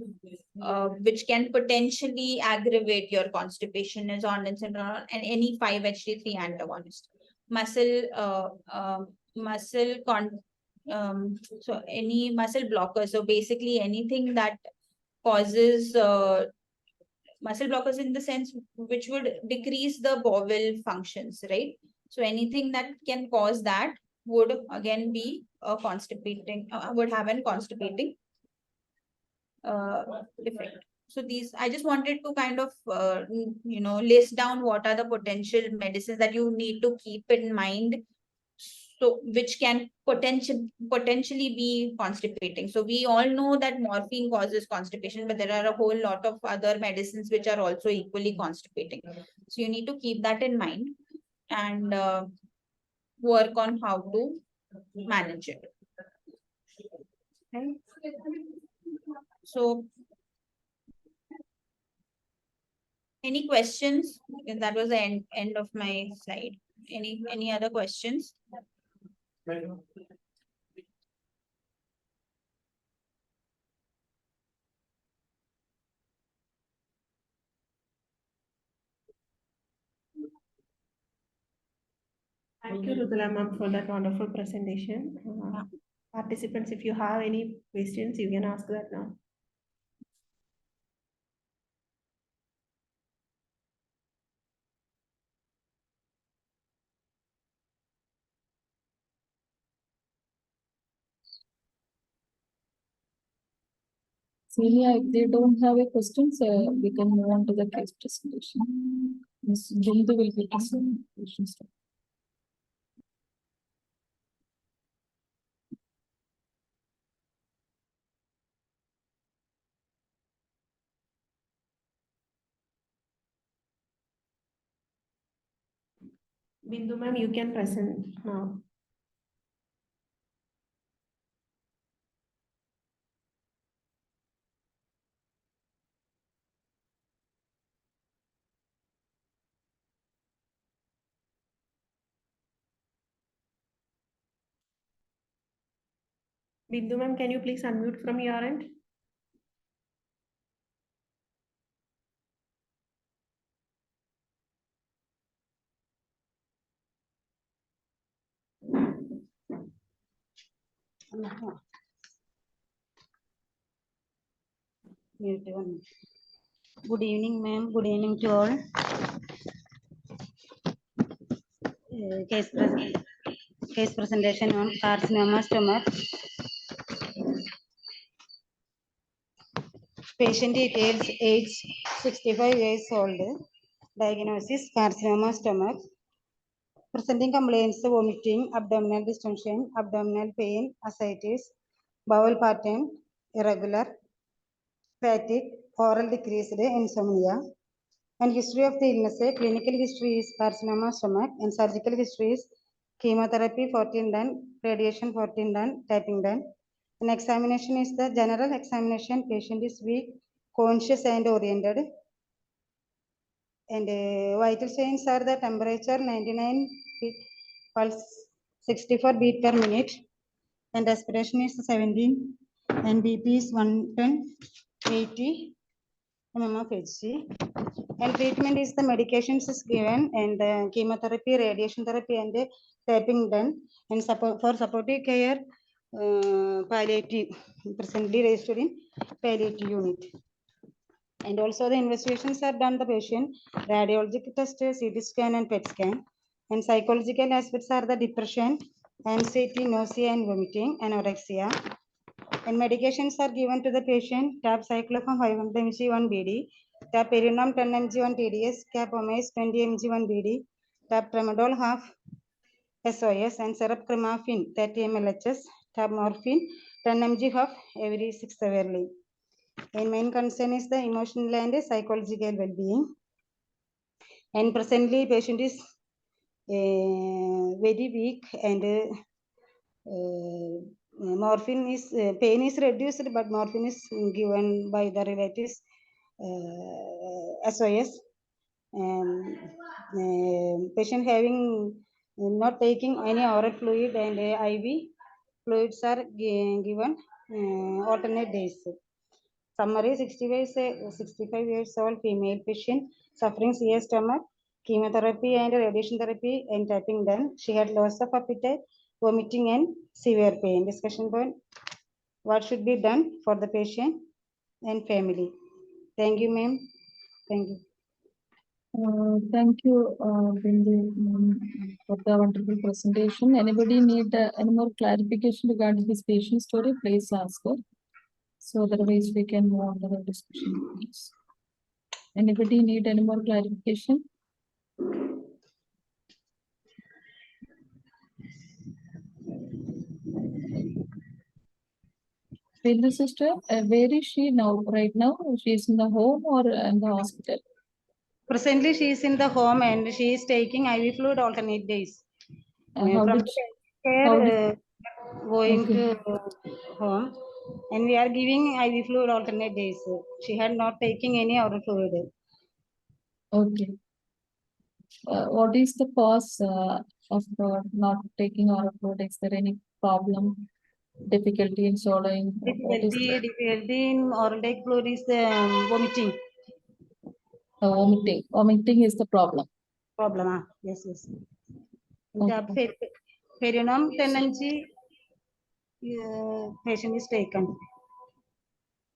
which can potentially aggravate your constipation is ondansetron and any 5-HT3 antagonist. So any muscle blocker. So basically anything that causes muscle blockers in the sense which would decrease the bowel functions, right? So anything that can cause that would again be a constipating, would have a constipating effect. So these, I just wanted to kind of, list down what are the potential medicines that you need to keep in mind. So which can potentially be constipating. So we all know that morphine causes constipation, but there are a whole lot of other medicines which are also equally constipating. So you need to keep that in mind and work on how to manage it. Okay. So any questions? That was the end of my slide. Any other questions? Thank you, Rutula ma'am, for that wonderful presentation. Participants, if you have any questions, you can ask that now. Celia, if they don't have a questions, we can move on to the case presentation. Ms. Bindu will give us some questions. Bindu ma'am, you can present now. Bindu ma'am, can you please unmute from your end? Good evening, ma'am. Good evening to all. Case presentation on carcinoma stomach. Patient details: age 65 years old. Diagnosis: carcinoma stomach. Presenting complaints: vomiting, abdominal distension, abdominal pain, ascites, bowel pattern irregular, fatigue, oral decreased, insomnia. And history of the illness: clinical history is carcinoma stomach, and surgical history is chemotherapy 14 done, radiation 14 done, typing done. And examination is the general examination. Patient is weak, conscious and oriented. And vital signs are the temperature 99 feet, pulse 64 beat per minute, and respiration is 17, and BP is 110, 80 mm of Hg. And treatment is the medications is given, and chemotherapy, radiation therapy, and tapping done. And for supportive care, palliative, presently registered in palliative unit. And also the investigations are done the patient, radiologic test, CT scan and PET scan. And psychological aspects are the depression, anxiety, nausea and vomiting, anorexia. And medications are given to the patient, tab cyclopam 500 mg 1 BD, tab perinom 10 mg 1 TDS, cap omase 20 mg 1 BD, tab tramadol half SOS, and syrup cremafin 30 ml HS, tab morphine 10 mg half every 6 hourly. And main concern is the emotional and psychological well-being. And presently patient is very weak, and morphine is pain is reduced, but morphine is given by the relatives SOS. And patient having not taking any oral fluid, and IV fluids are given alternate days. Summary: 65 years old female patient suffering CS stomach, chemotherapy and radiation therapy and tapping done. She had loss of appetite, vomiting and severe pain. Discussion point: what should be done for the patient and family? Thank you, ma'am. Thank you. Thank you, Bindu, for the wonderful presentation. Anybody need any more clarification regarding this patient story? Please ask her. So otherwise we can move on to the discussion. Please. Anybody need any more clarification? Bindu sister, where is she now? Right now, she is in the home or in the hospital? Presently, she is in the home, and she is taking IV fluid alternate days. How From did she, care going Okay. to home, and we are giving IV fluid alternate days. She had not taking any oral fluid. Okay. What is the cause of not taking oral fluid? Is there any problem, difficulty in swallowing? What is Difficulty in oral take fluid is vomiting the vomiting? Vomiting is the problem. problem. Yes, yes. Okay. Perinom 10 mg patient is taken.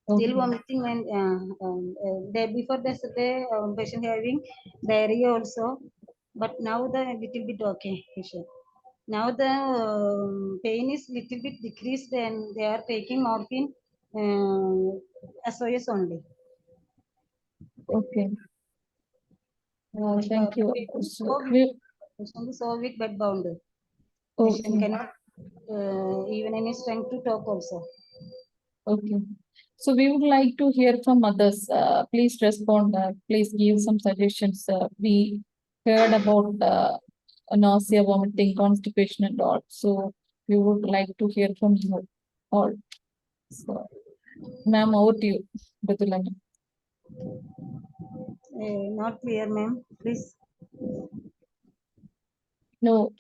Still Okay. vomiting, and day before yesterday patient having diarrhea also, but now the little bit okay patient. Now the pain is little bit decreased, and they are taking morphine SOS only. Okay. Thank you. So, Patient is so weak bed bound. okay. Patient cannot even any strength to talk also. Okay. So we would like to hear from others. Please respond. Please give some suggestions. We heard about nausea, vomiting, constipation, and all. So we would like to hear from you all. So, ma'am, over to you, Rutula. Not clear, ma'am. Please. No,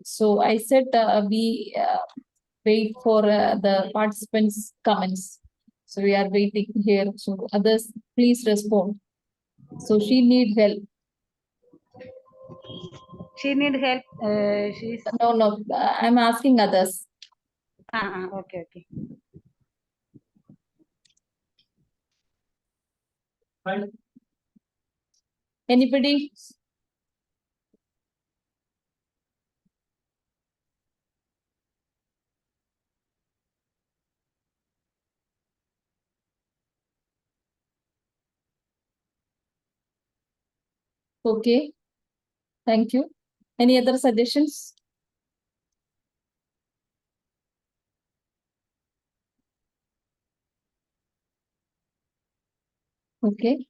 so I said we wait for the participants' comments. So we are waiting here. So others, please respond. So she need help. She need help. She's No, I'm asking others. okay, okay. Anybody? Okay, thank you. Any other suggestions? Okay.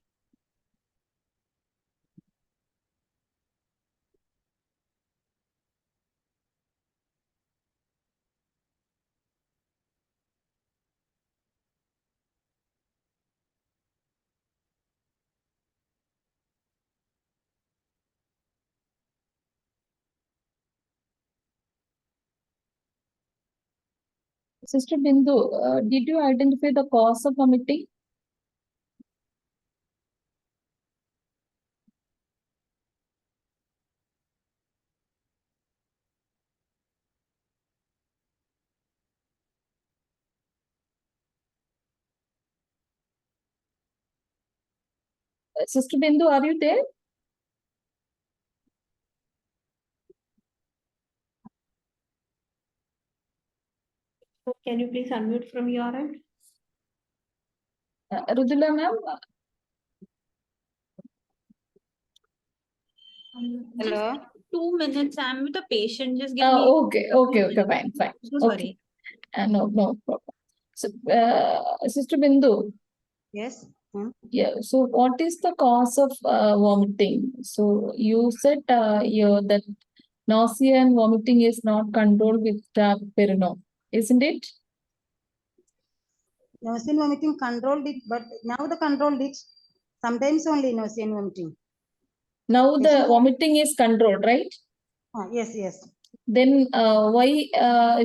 Sister Bindu, did you identify the cause of vomiting? Sister Bindu, are you there? Can you please unmute from your end? Rutula ma'am, Hello. 2 minutes. I'm with the patient. Just give me. okay, fine. So Okay. sorry. No problem. So, Sister Bindu, Yes. Hmm. yeah, so what is the cause of vomiting? So you said that nausea and vomiting is not controlled with tapirino, isn't it? Nausea and vomiting controlled it, but now the controlled it. Sometimes only nausea and vomiting. Now the Patient- vomiting is controlled, right? Yes. Then why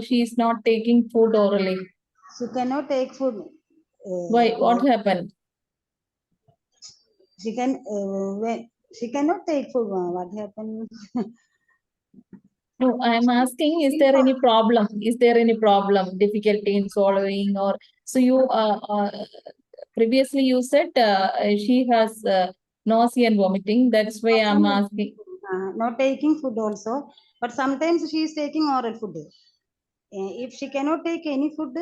she is not taking food orally? She cannot take food. Why? What happened? She can when she cannot take food. What happened? No, I'm asking, is there any problem? Is there any problem, difficulty in swallowing, or so you previously you said she has nausea and vomiting. That's why I'm asking. Not taking food also, but sometimes she is taking oral food. If she cannot take any food,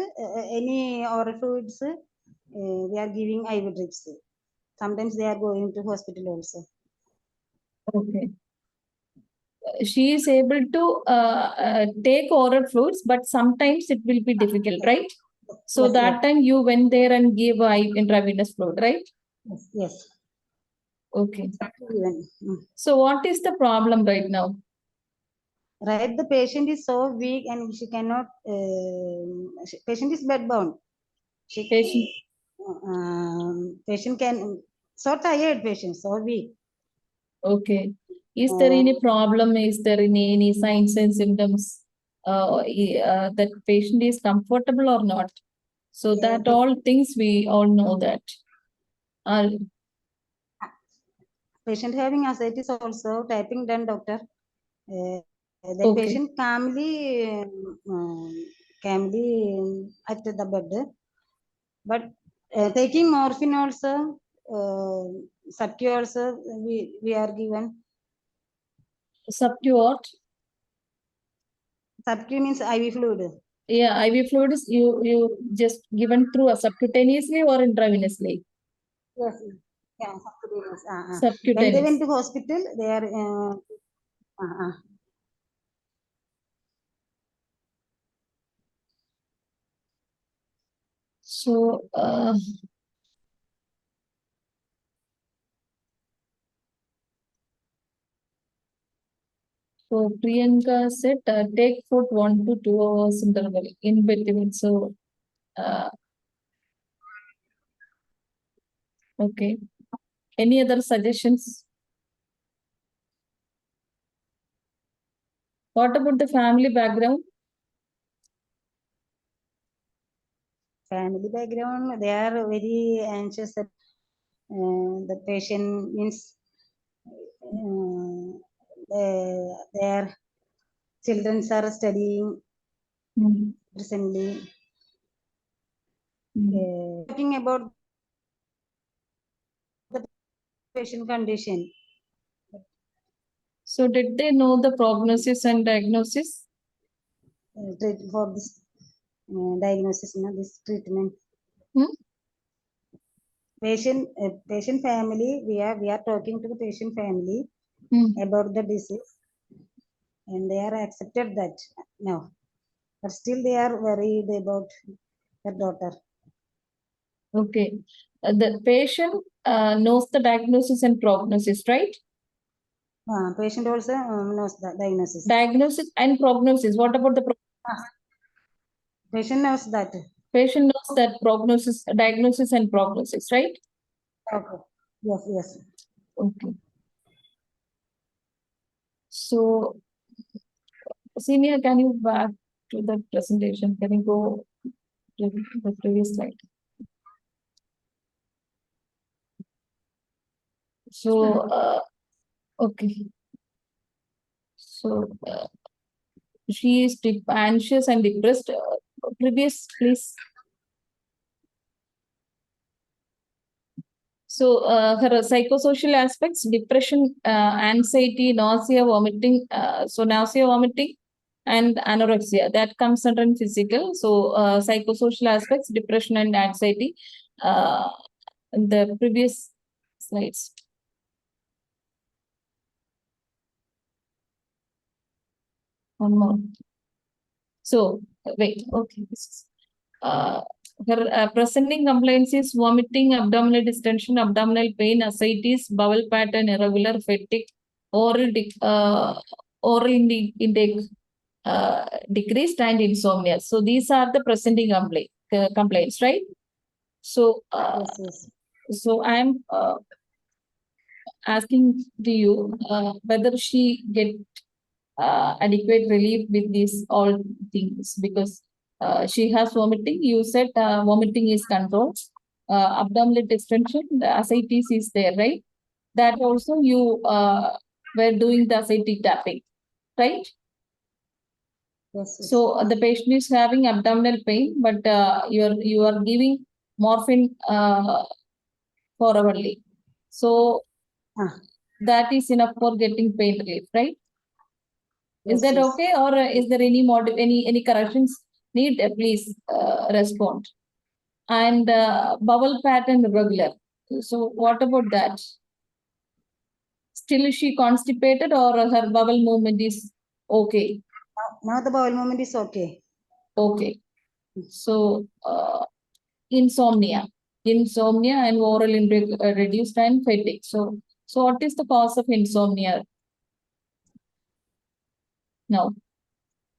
any oral foods, we are giving IV drips. Sometimes they are going to hospital also. Okay. She is able to take oral fluids, but sometimes it will be difficult, right? So Yes, that time you went there and gave intravenous fluid, right? Yes. Okay. Even. So what is the problem right now? Right, the patient is so weak and she cannot. Patient is bedbound. Patient. Patient can so tired. Patient so weak. Okay. Is there any problem? Is there any signs and symptoms that patient is comfortable or not? So that all things we all know that. Patient having ascites also typing done, doctor. The Okay. patient calmly at the bed, but taking morphine also, subcu also we are given. Subcu what? Subcu means IV fluid. Yeah, IV fluid is you just given through a subcutaneously or intravenously? Yes. Yeah, subcutaneous. When they Subcutaneous. went to hospital, they are. So, so Priyanka said take food 1 to 2 hours interval in between. So, okay. Any other suggestions? What about the family background? Family background, they are very anxious. The patient means their children are studying Mm. recently. Mm. Talking about the patient condition. So, did they know the prognosis and diagnosis? For this diagnosis, this treatment. Hmm? Patient family, we are talking to the patient family. about the disease, and they are accepted that now, but still they are worried about their daughter. Okay. The patient knows the diagnosis and prognosis, right? Patient also knows the diagnosis. Diagnosis and prognosis. What about the Patient knows that. patient knows that prognosis, diagnosis and prognosis, right? Okay. Yes, yes. Okay. So, senior, can you back to the presentation? Can you go to the previous slide? So, okay. So, she is anxious and depressed. Previous, please. So, her psychosocial aspects, depression, anxiety, nausea, vomiting, so nausea, vomiting, and anorexia, that comes under physical. So, psychosocial aspects, depression and anxiety. The previous slides. One more. So, wait, okay. Her presenting complaints is vomiting, abdominal distension, abdominal pain, ascites, bowel pattern irregular, fatigue, oral intake decreased, and insomnia. So these are the presenting complaints, right? So, Yes, yes. so I am asking to you whether she get adequate relief with these all things, because she has vomiting. You said vomiting is controlled. Abdominal distension, the ascites is there, right? That also you were doing the ascitic tapping, right? Yes, yes. So the patient is having abdominal pain, but you are giving morphine for hourly. So that is enough for getting pain relief, right? Is Yes, that yes. okay, or is there any corrections need? Please respond. And bowel pattern irregular. So what about that? Still is she constipated, or her bowel movement is okay? Now the bowel movement is okay. Okay. So insomnia and oral intake reduced and fatigue. So what is the cause of insomnia? Now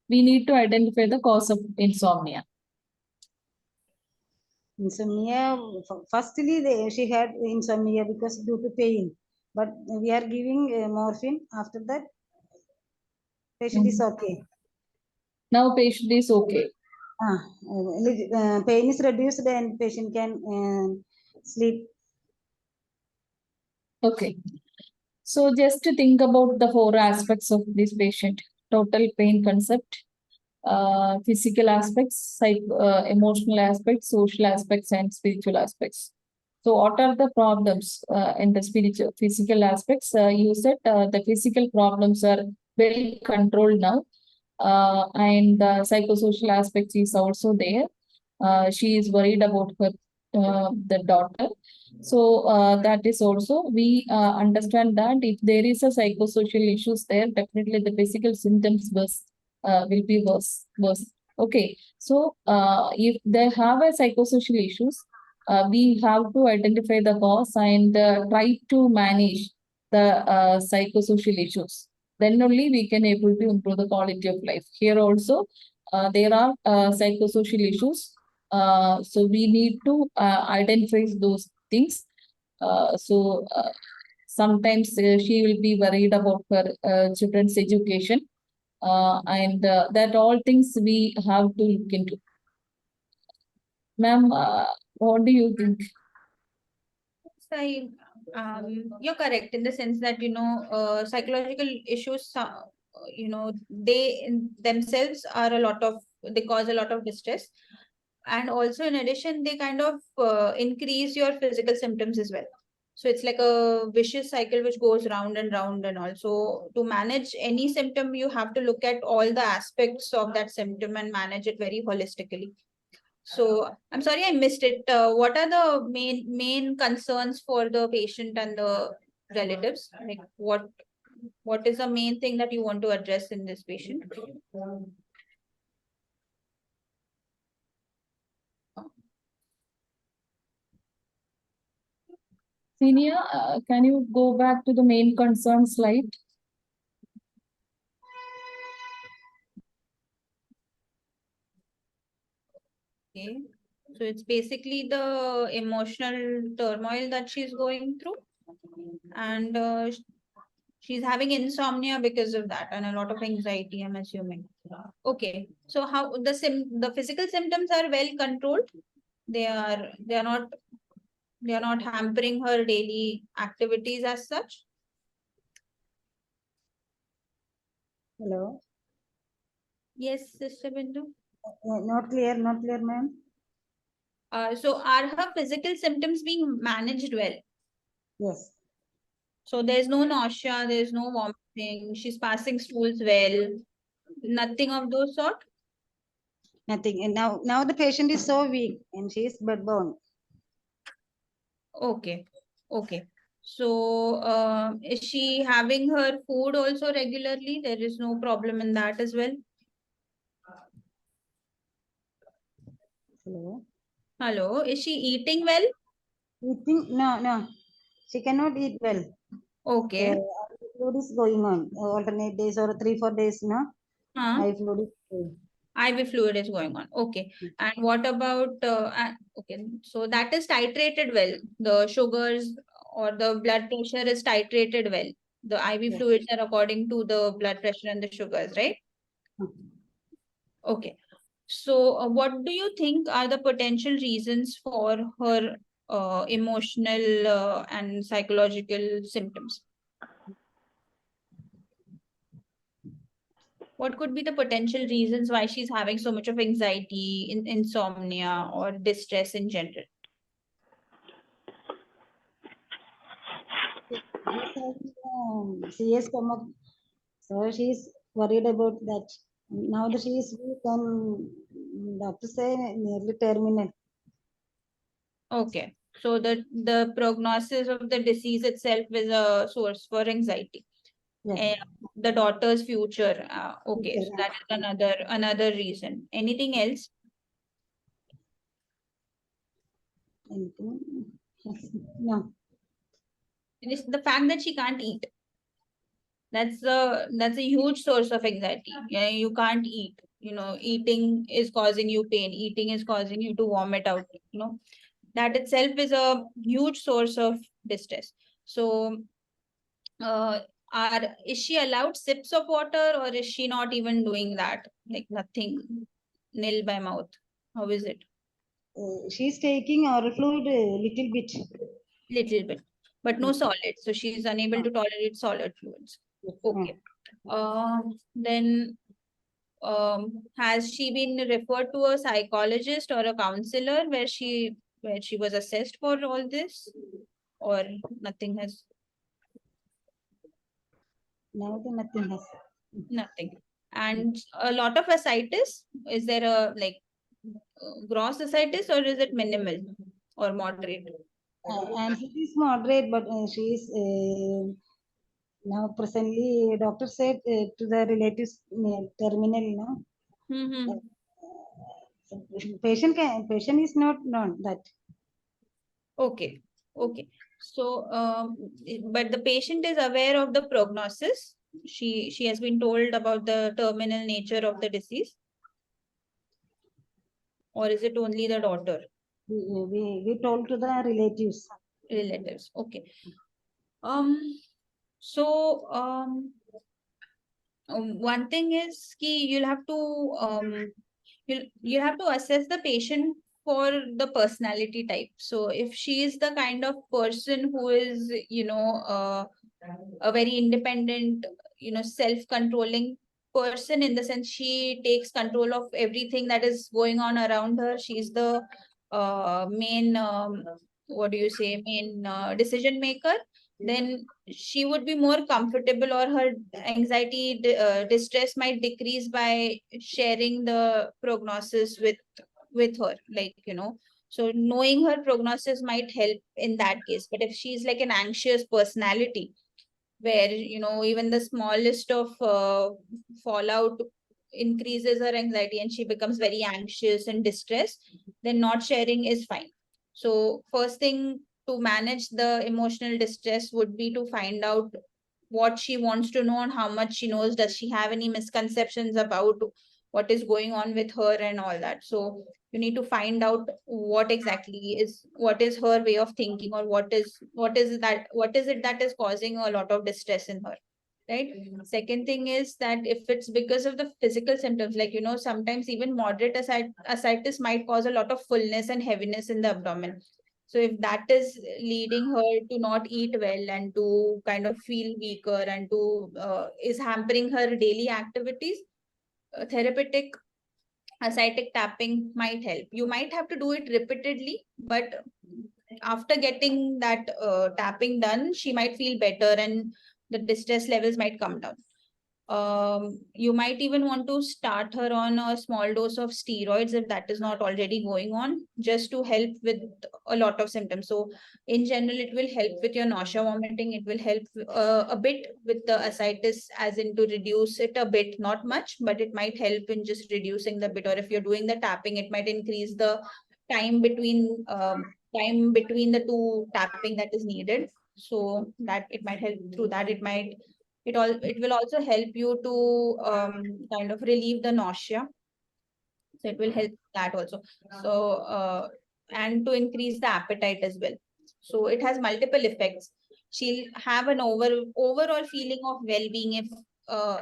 we need to identify the cause of insomnia. Insomnia, firstly, she had insomnia because due to pain, but we are giving morphine. After that, patient is okay. Now patient is okay. Pain is reduced and patient can sleep. Okay. So just to think about the 4 aspects of this patient: total pain concept, physical aspects, emotional aspects, social aspects, and spiritual aspects. So what are the problems in the physical aspects? You said the physical problems are well controlled now, and the psychosocial aspects is also there. She is worried about her the daughter. So that is also, we understand that if there is a psychosocial issues there, definitely the physical symptoms will be worse. Okay, so if they have a psychosocial issues, we have to identify the cause and try to manage the psychosocial issues. Then only we can able to improve the quality of life. Here also, there are psychosocial issues. So we need to identify those things. Sometimes she will be worried about her children's education, and that all things we have to look into. Ma'am, what do you think? You're correct in the sense that, psychological issues, they in themselves are they cause a lot of distress. And also in addition, they kind of increase your physical symptoms as well. So it's like a vicious cycle which goes round and round. And also to manage any symptom, you have to look at all the aspects of that symptom and manage it very holistically. So I'm sorry I missed it. What are the main concerns for the patient and the relatives? Like what What is the main thing that you want to address in this patient? Senior, can you go back to the main concern slide? Okay, so it's basically the emotional turmoil that she's going through, and she's having insomnia because of that, and a lot of anxiety, I'm assuming. Okay, so how the physical symptoms are well controlled? They are not hampering her daily activities as such. Hello, Yes, Sister Bindu. not clear, ma'am. So are her physical symptoms being managed well? Yes, So there's no nausea, there's no vomiting, she's passing stools well, nothing of those sort? nothing. And now the patient is so weak and she is bedbound. Okay, okay. So is she having her food also regularly? There is no problem in that as well? Hello. Hello, is she eating well? Eating? No. She cannot eat well. Okay. Fluid is going on alternate days or 3-4 days. No, high fluid is going. IV fluid is going on. Okay. And what about, okay, so that is titrated well. The sugars or the blood pressure is titrated well. The IV Yes. fluids are according to the blood pressure and the sugars, right? Okay. So what do you think are the potential reasons for her emotional and psychological symptoms? What could be the potential reasons why she's having so much of anxiety, insomnia, or distress in general? She's having CS stomach, so she's worried about that. Now that she is weak and doctor say nearly terminal. Okay. So the prognosis of the disease itself is a source for anxiety. Yes. The daughter's future. Okay, Future, so that is another reason. Anything else? Anything? No. It is the fact that she can't eat. That's a huge source of anxiety. Yeah, you can't eat. You know, eating is causing you pain. Eating is causing you to vomit out. You know, that itself is a huge source of distress. So, is she allowed sips of water, or is she not even doing that? Like nothing, nil by mouth. How is it? She's taking oral fluid little bit. Little bit, but no solid. So she is unable to tolerate solid fluids. Okay. Then has she been referred to a psychologist or a counselor where she was assessed for all this, or nothing has? Now the nothing has. Nothing. And a lot of ascites. Is there a gross ascites, or is it minimal or moderate? And she is moderate, but she is now presently doctor said to the relatives terminal. No, Mm-hmm. patient is not known that. Okay. Okay. So, but the patient is aware of the prognosis. She has been told about the terminal nature of the disease, or is it only the daughter? We told to the relatives. Relatives. Okay. So one thing is you'll have to you'll have to assess the patient for the personality type. So if she is the kind of person who is a very independent, self-controlling person, in the sense she takes control of everything that is going on around her. She's the main what do you say, main decision maker. Then she would be more comfortable, or her anxiety distress might decrease by sharing the prognosis with her, so knowing her prognosis might help in that case. But if she's like an anxious personality, where, even the smallest of fallout increases her anxiety and she becomes very anxious and distressed, then not sharing is fine. So first thing to manage the emotional distress would be to find out what she wants to know and how much she knows. Does she have any misconceptions about what is going on with her and all that? So you need to find out what is her way of thinking, or what is it that is causing a lot of distress in her, right? Second thing is that if it's because of the physical symptoms, like, sometimes even moderate ascites might cause a lot of fullness and heaviness in the abdomen. So if that is leading her to not eat well and to kind of feel weaker and to is hampering her daily activities, therapeutic ascitic tapping might help. You might have to do it repeatedly, but after getting that tapping done, she might feel better and the distress levels might come down. You might even want to start her on a small dose of steroids if that is not already going on, just to help with a lot of symptoms. So in general, it will help with your nausea, vomiting. It will help a bit with the ascites, as in to reduce it a bit, not much, but it might help in just reducing the bit. Or if you're doing the tapping, it might increase the time between the two tapping that is needed. So that it might help through that. It will also help you to kind of relieve the nausea. So it will help that also. So and to increase the appetite as well. So it has multiple effects. She'll have an overall feeling of well-being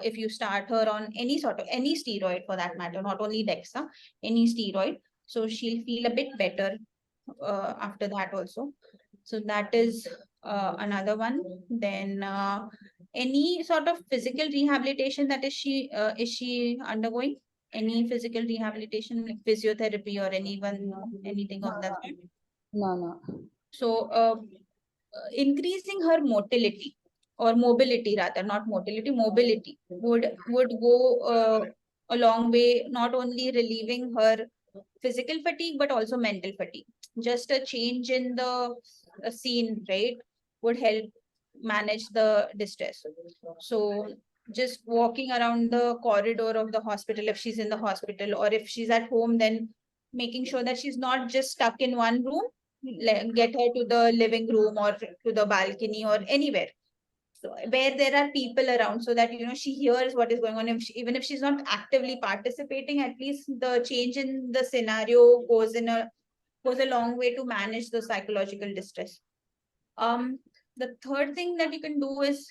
if you start her on any steroid for that matter, not only Dexa, any steroid. So she'll feel a bit better after that also. So that is another one. Then any sort of physical rehabilitation that is she undergoing? Any physical rehabilitation, like physiotherapy or anything of that sort? No. So increasing her motility or mobility rather, not motility, mobility would go a long way, not only relieving her physical fatigue, but also mental fatigue. Just a change in the scene, right, would help manage the distress. So just walking around the corridor of the hospital, if she's in the hospital, or if she's at home, then making sure that she's not just stuck in one room, get her to the living room or to the balcony or anywhere. So where there are people around, so that she hears what is going on. Even if she's not actively participating, at least the change in the scenario goes a long way to manage the psychological distress. The third thing that you can do is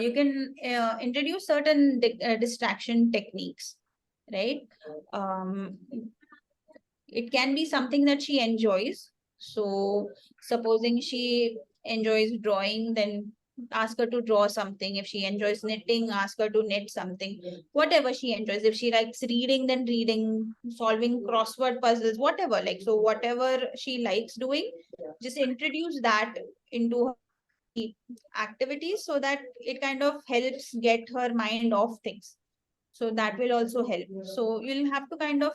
you can introduce certain distraction techniques, right? It can be something that she enjoys. So supposing she enjoys drawing, then ask her to draw something. If she enjoys knitting, ask her to knit something. Whatever she enjoys. If she likes reading, then reading, solving crossword puzzles, whatever. Like, so whatever she likes doing, just introduce that into her activities, so that it kind of helps get her mind off things. So that will also help. So you'll have to kind of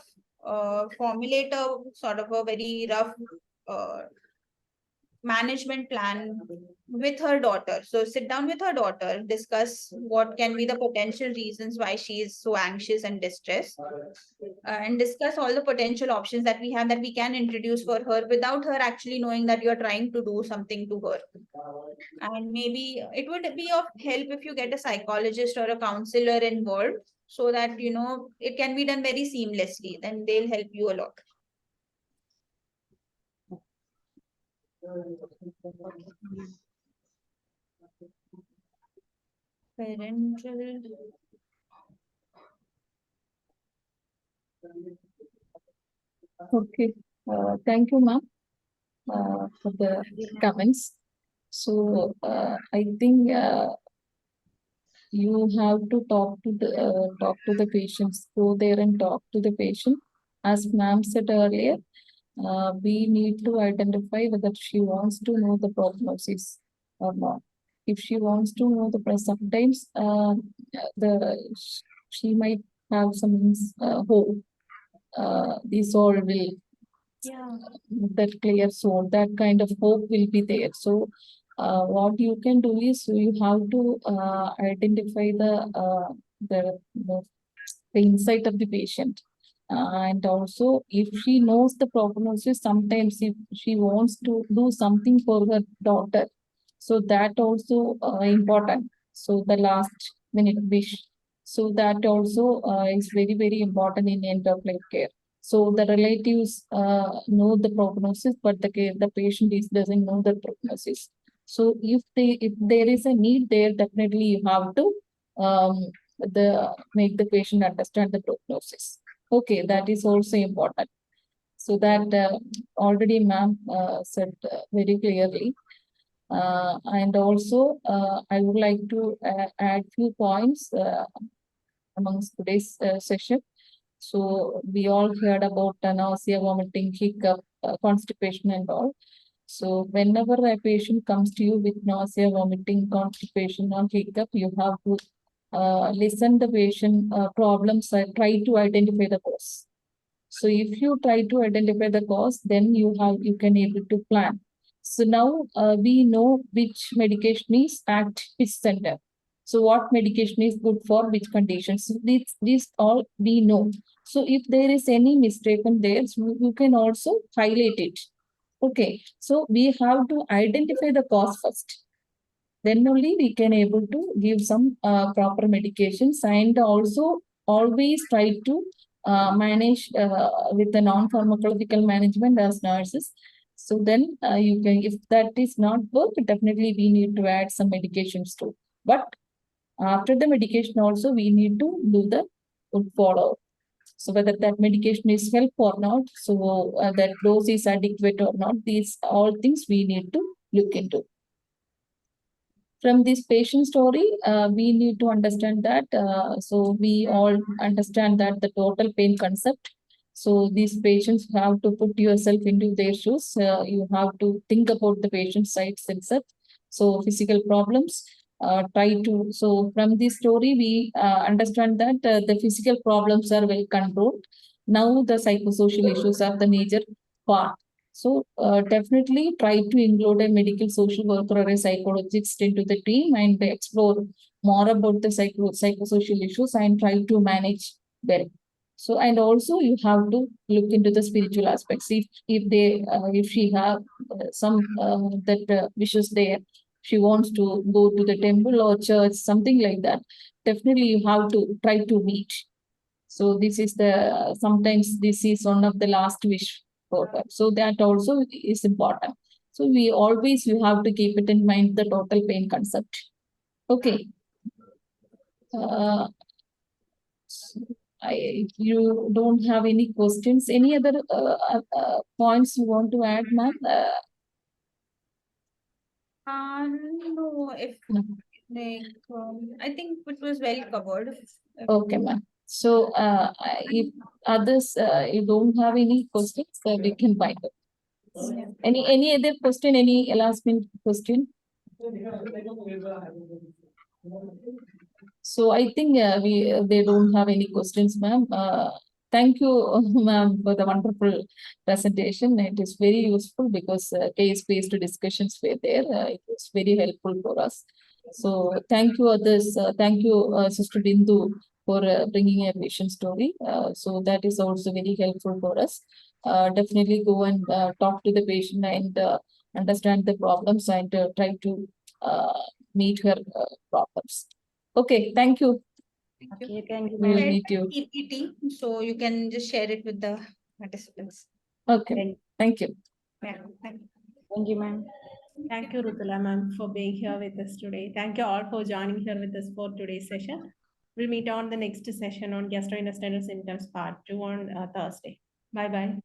formulate a sort of a very rough uh, management plan with her daughter. So sit down with her daughter, discuss what can be the potential reasons why she is so anxious and distressed, and discuss all the potential options that we have that we can introduce for her without her actually knowing that you're trying to do something to her. And maybe it would be of help if you get a psychologist or a counselor involved, so that it can be done very seamlessly. Then they'll help you a lot. Parental. Okay, thank you, ma'am, for the comments. So, I think you have to talk to the patients, go there and talk to the patient. As ma'am said earlier, we need to identify whether she wants to know the prognosis or not. If she wants to know sometimes she might have some hope. This all will Yeah. that clear soul, that kind of hope will be there. So what you can do is you have to identify the insight of the patient. And also, if she knows the prognosis, sometimes if she wants to do something for her daughter, so that also important. So the last minute wish. So that also is very, very important in end of life care. So the relatives know the prognosis, but the patient doesn't know the prognosis. So if there is a need there, definitely you have to make the patient understand the prognosis. Okay, that is also important. So that already ma'am said very clearly. And also I would like to add few points amongst today's session. So we all heard about nausea, vomiting, hiccup, constipation and all. So whenever a patient comes to you with nausea, vomiting, constipation or hiccup, you have to listen the patient problems and try to identify the cause. So if you try to identify the cause, then you can able to plan. So now we know which medication is at which center. So what medication is good for which conditions. So these all we know. So if there is any mistaken there, so you can also highlight it. Okay, so we have to identify the cause first. Then only we can able to give some proper medications, and also always try to manage with the non-pharmacological management as nurses. So then you can, if that is not work, definitely we need to add some medications too. But after the medication also we need to do the good follow. So whether that medication is help or not, so that dose is adequate or not, these all things we need to look into. From this patient story, we need to understand that, so we all understand that the total pain concept. So these patients have to put yourself into their shoes. You have to think about the patient side itself. So physical problems, so from this story, we understand that the physical problems are well controlled. Now the psychosocial issues are the major part. So definitely try to include a medical social worker or a psychologist into the team and explore more about the psychosocial issues and try to manage them. So, and also you have to look into the spiritual aspects. If she have some wishes there, she wants to go to the temple or church, something like that. Definitely you have to try to meet. So this is sometimes this is one of the last wish for her. So that also is important. So you have to keep it in mind, the total pain concept. Okay. You don't have any questions. Any other points you want to add, ma'am? No, No. I think it was well covered. Okay, ma'am. So if others you don't have any questions, we can wind up. Any other question? Any last minute question? So I think they don't have any questions, ma'am. Thank you, ma'am, for the wonderful presentation. It is very useful because case-based discussions were there. It was very helpful for us. So thank you, others. Thank you, Sister Bindu, for bringing a patient story. So that is also very helpful for us. Definitely go and talk to the patient and understand the problems and try to meet her problems. Okay, thank you. Thank you. Okay, thank you, We will ma'am. meet you. PPT, so you can just share it with the participants. Okay, thank you. Yeah, thank you. Thank you, ma'am. Thank you, Rutula ma'am, for being here with us today. Thank you all for joining here with us for today's session. We'll meet on the next session on gastrointestinal symptoms part 2 on Thursday. Bye-bye.